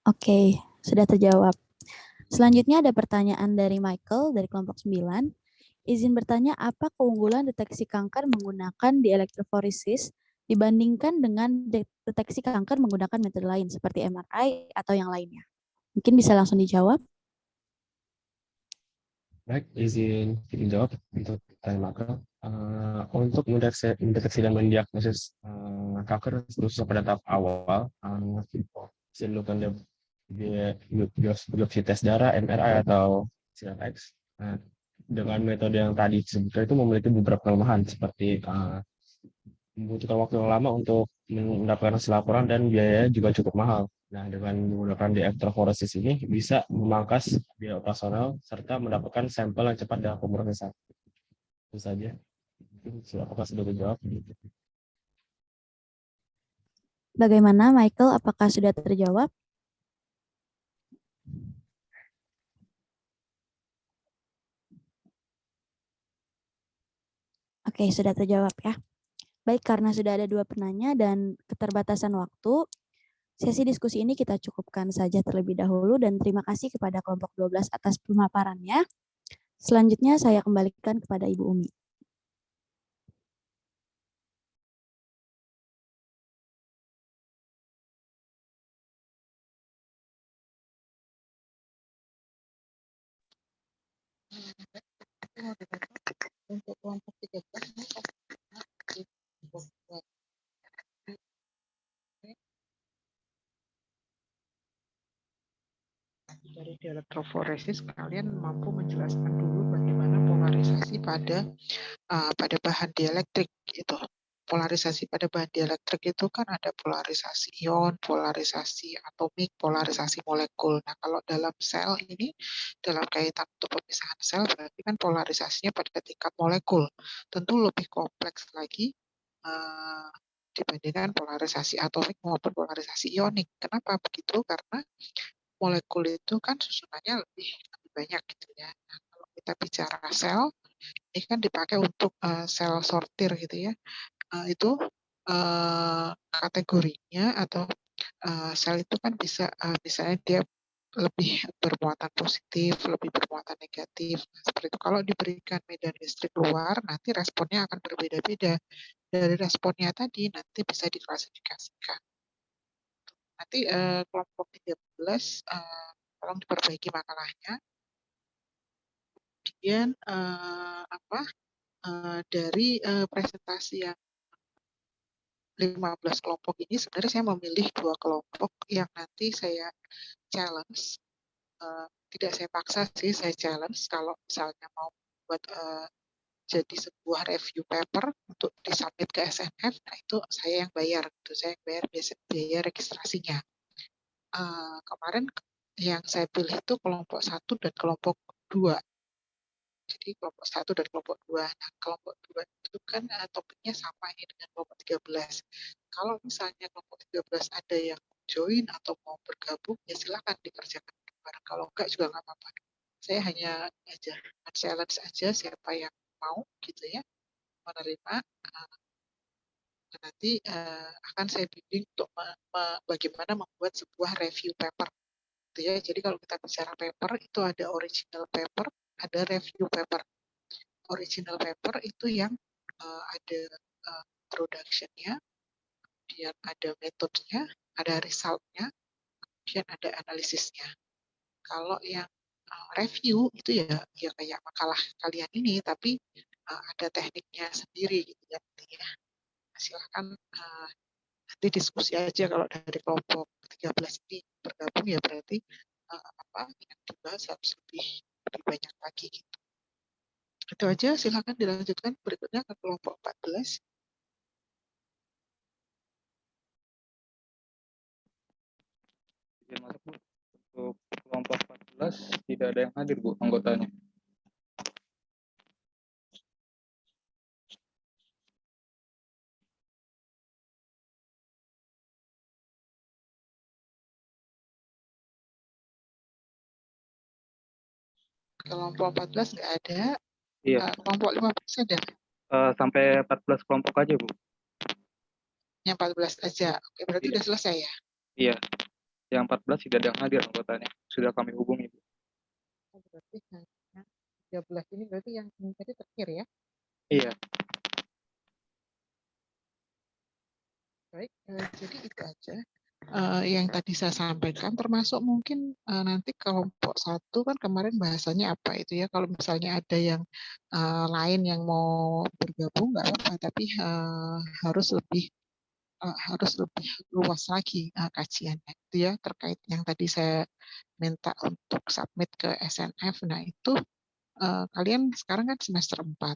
Oke, sudah terjawab. Selanjutnya ada pertanyaan dari Michael dari kelompok 9. Izin bertanya, apa keunggulan deteksi kanker menggunakan dielektroforesis dibandingkan dengan deteksi kanker menggunakan metode lain seperti MRI atau yang lainnya? Mungkin bisa langsung dijawab. Baik, izin jawab untuk pertanyaan Michael. Untuk mendeteksi dan mendiagnosis kanker khususnya pada tahap awal, bisa dilakukan biopsi tes darah, MRI atau CLX. Dengan metode yang tadi disebutkan itu memiliki beberapa kelemahan seperti membutuhkan waktu yang lama untuk mendapatkan hasil laporan dan biayanya juga cukup mahal. Nah, dengan menggunakan dielektroforesis ini bisa memangkas biaya operasional serta mendapatkan sampel yang cepat dan pemrosesan. Itu saja. Apakah sudah terjawab? Bagaimana Michael, apakah sudah terjawab? Oke, sudah terjawab ya. Baik, karena sudah ada 2 penanya dan keterbatasan waktu, sesi diskusi ini kita cukupkan saja terlebih dahulu dan terima kasih kepada kelompok 12 atas pemaparannya. Selanjutnya saya kembalikan kepada Ibu Umi. Untuk kelompok 13 dari dielektroforesis, kalian mampu menjelaskan dulu bagaimana polarisasi pada bahan dielektrik itu. Polarisasi pada bahan dielektrik itu kan ada polarisasi ion, polarisasi atomik, polarisasi molekul. Nah, kalau dalam sel ini, dalam kaitan untuk pemisahan sel, berarti kan polarisasinya pada tingkat molekul. Tentu lebih kompleks lagi dibandingkan polarisasi atomik maupun polarisasi ionik. Kenapa begitu? Karena molekul itu kan susunannya lebih banyak gitu ya. Nah, kalau kita bicara sel, ini kan dipakai untuk sel sortir gitu ya. Itu kategorinya atau sel itu kan bisa misalnya dia lebih bermuatan positif, lebih bermuatan negatif. Nah, seperti itu. Kalau diberikan medan listrik luar, nanti responnya akan berbeda-beda. Dari responnya tadi nanti bisa diklasifikasikan. Nanti kelompok 13 tolong diperbaiki makalahnya. Kemudian dari presentasi yang 15 kelompok ini sebenarnya saya memilih 2 kelompok yang nanti saya challenge. Tidak saya paksa sih, saya challenge kalau misalnya mau buat jadi sebuah review paper untuk disubmit ke SNF, nah itu saya yang bayar, gitu. Saya yang bayar biaya registrasinya. Kemarin yang saya pilih itu kelompok 1 dan kelompok 2. Jadi kelompok 1 dan kelompok 2. Nah, kelompok 2 itu kan topiknya sama ini dengan kelompok 13. Kalau misalnya kelompok 13 ada yang join atau mau bergabung, ya silakan dikerjakan bareng. Kalau enggak juga nggak apa-apa. Saya hanya challenge aja siapa yang mau gitu ya, menerima. Nanti akan saya bimbing untuk bagaimana membuat sebuah review paper. Gitu ya. Jadi kalau kita bicara paper, itu ada original paper, ada review paper. Original paper itu yang ada introduction-nya, kemudian ada metodenya, ada result-nya, kemudian ada analisisnya. Kalau yang review itu ya kayak makalah kalian ini, tapi ada tekniknya sendiri gitu ya. Silahkan nanti diskusi aja kalau dari kelompok 13 ini bergabung ya berarti yang dibahas harus lebih lebih banyak lagi gitu. Itu aja, silakan dilanjutkan berikutnya ke kelompok 14. Izin masuk, Bu. Untuk kelompok 14 tidak ada yang hadir, Bu, anggotanya. Kelompok 14 nggak ada. Iya. Kelompok 15 ada. Sampai 14 kelompok aja, Bu. Yang 14 aja. Oke, berarti udah selesai ya? Iya. Yang 14 tidak ada yang hadir anggotanya. Sudah kami hubungi, Bu. Berarti hanya 13 ini berarti yang tadi terakhir ya? Iya. Baik, jadi itu aja yang tadi saya sampaikan, termasuk mungkin nanti kelompok 1 kan kemarin bahasanya apa itu ya, kalau misalnya ada yang lain yang mau bergabung nggak apa-apa, tapi harus lebih luas lagi kajiannya itu ya, terkait yang tadi saya minta untuk submit ke SNF. Nah itu kalian sekarang kan semester 4.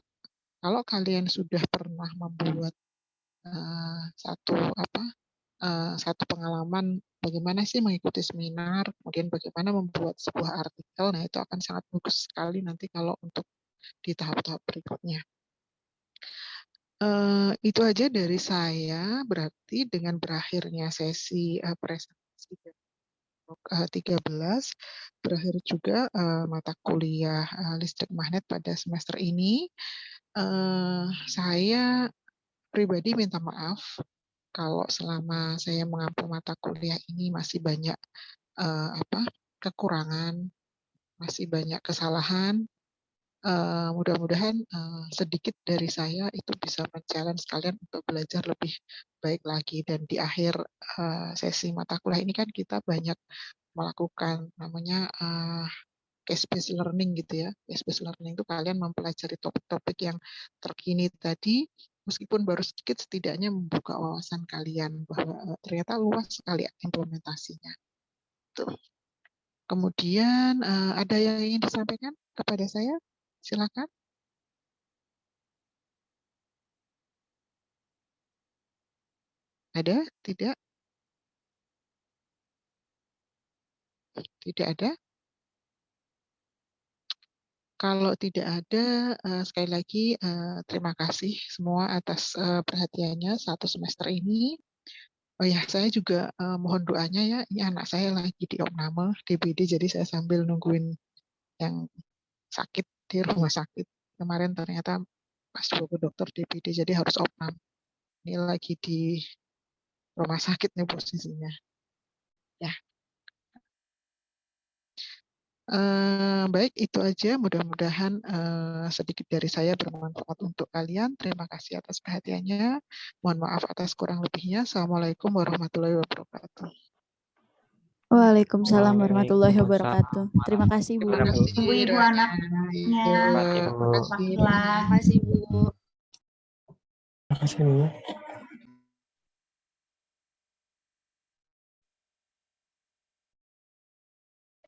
Kalau kalian sudah pernah membuat satu pengalaman bagaimana sih mengikuti seminar, kemudian bagaimana membuat sebuah artikel, nah itu akan sangat bagus sekali nanti kalau untuk di tahap-tahap berikutnya. Itu aja dari saya, berarti dengan berakhirnya sesi presentasi 13, berakhir juga mata kuliah listrik magnet pada semester ini. Saya pribadi minta maaf kalau selama saya mengampu mata kuliah ini masih banyak kekurangan, masih banyak kesalahan. Mudah-mudahan sedikit dari saya itu bisa men-challenge kalian untuk belajar lebih baik lagi, dan di akhir sesi mata kuliah ini kan kita banyak melakukan namanya case-based learning gitu ya. Case-based learning itu kalian mempelajari topik-topik yang terkini tadi, meskipun baru sedikit, setidaknya membuka wawasan kalian bahwa ternyata luas sekali implementasinya. Tuh. Kemudian ada yang ingin disampaikan kepada saya? Silakan. Ada? Tidak? Tidak ada? Kalau tidak ada, sekali lagi terima kasih semua atas perhatiannya satu semester ini. Oh ya, saya juga mohon doanya ya, ini anak saya lagi di opname DBD, jadi saya sambil nungguin yang sakit di rumah sakit. Kemarin ternyata pas bawa ke dokter DBD, jadi harus opname. Ini lagi di rumah sakit nih posisinya. Ya. Baik, itu aja. Mudah-mudahan sedikit dari saya bermanfaat untuk kalian. Terima kasih atas perhatiannya. Mohon maaf atas kurang lebihnya. Assalamualaikum warahmatullahi wabarakatuh. Waalaikumsalam warahmatullahi wabarakatuh. Terima kasih, Bu. Terima kasih, Ibu anaknya. Terima kasih. Terima kasih, Bu. Terima kasih, Bu.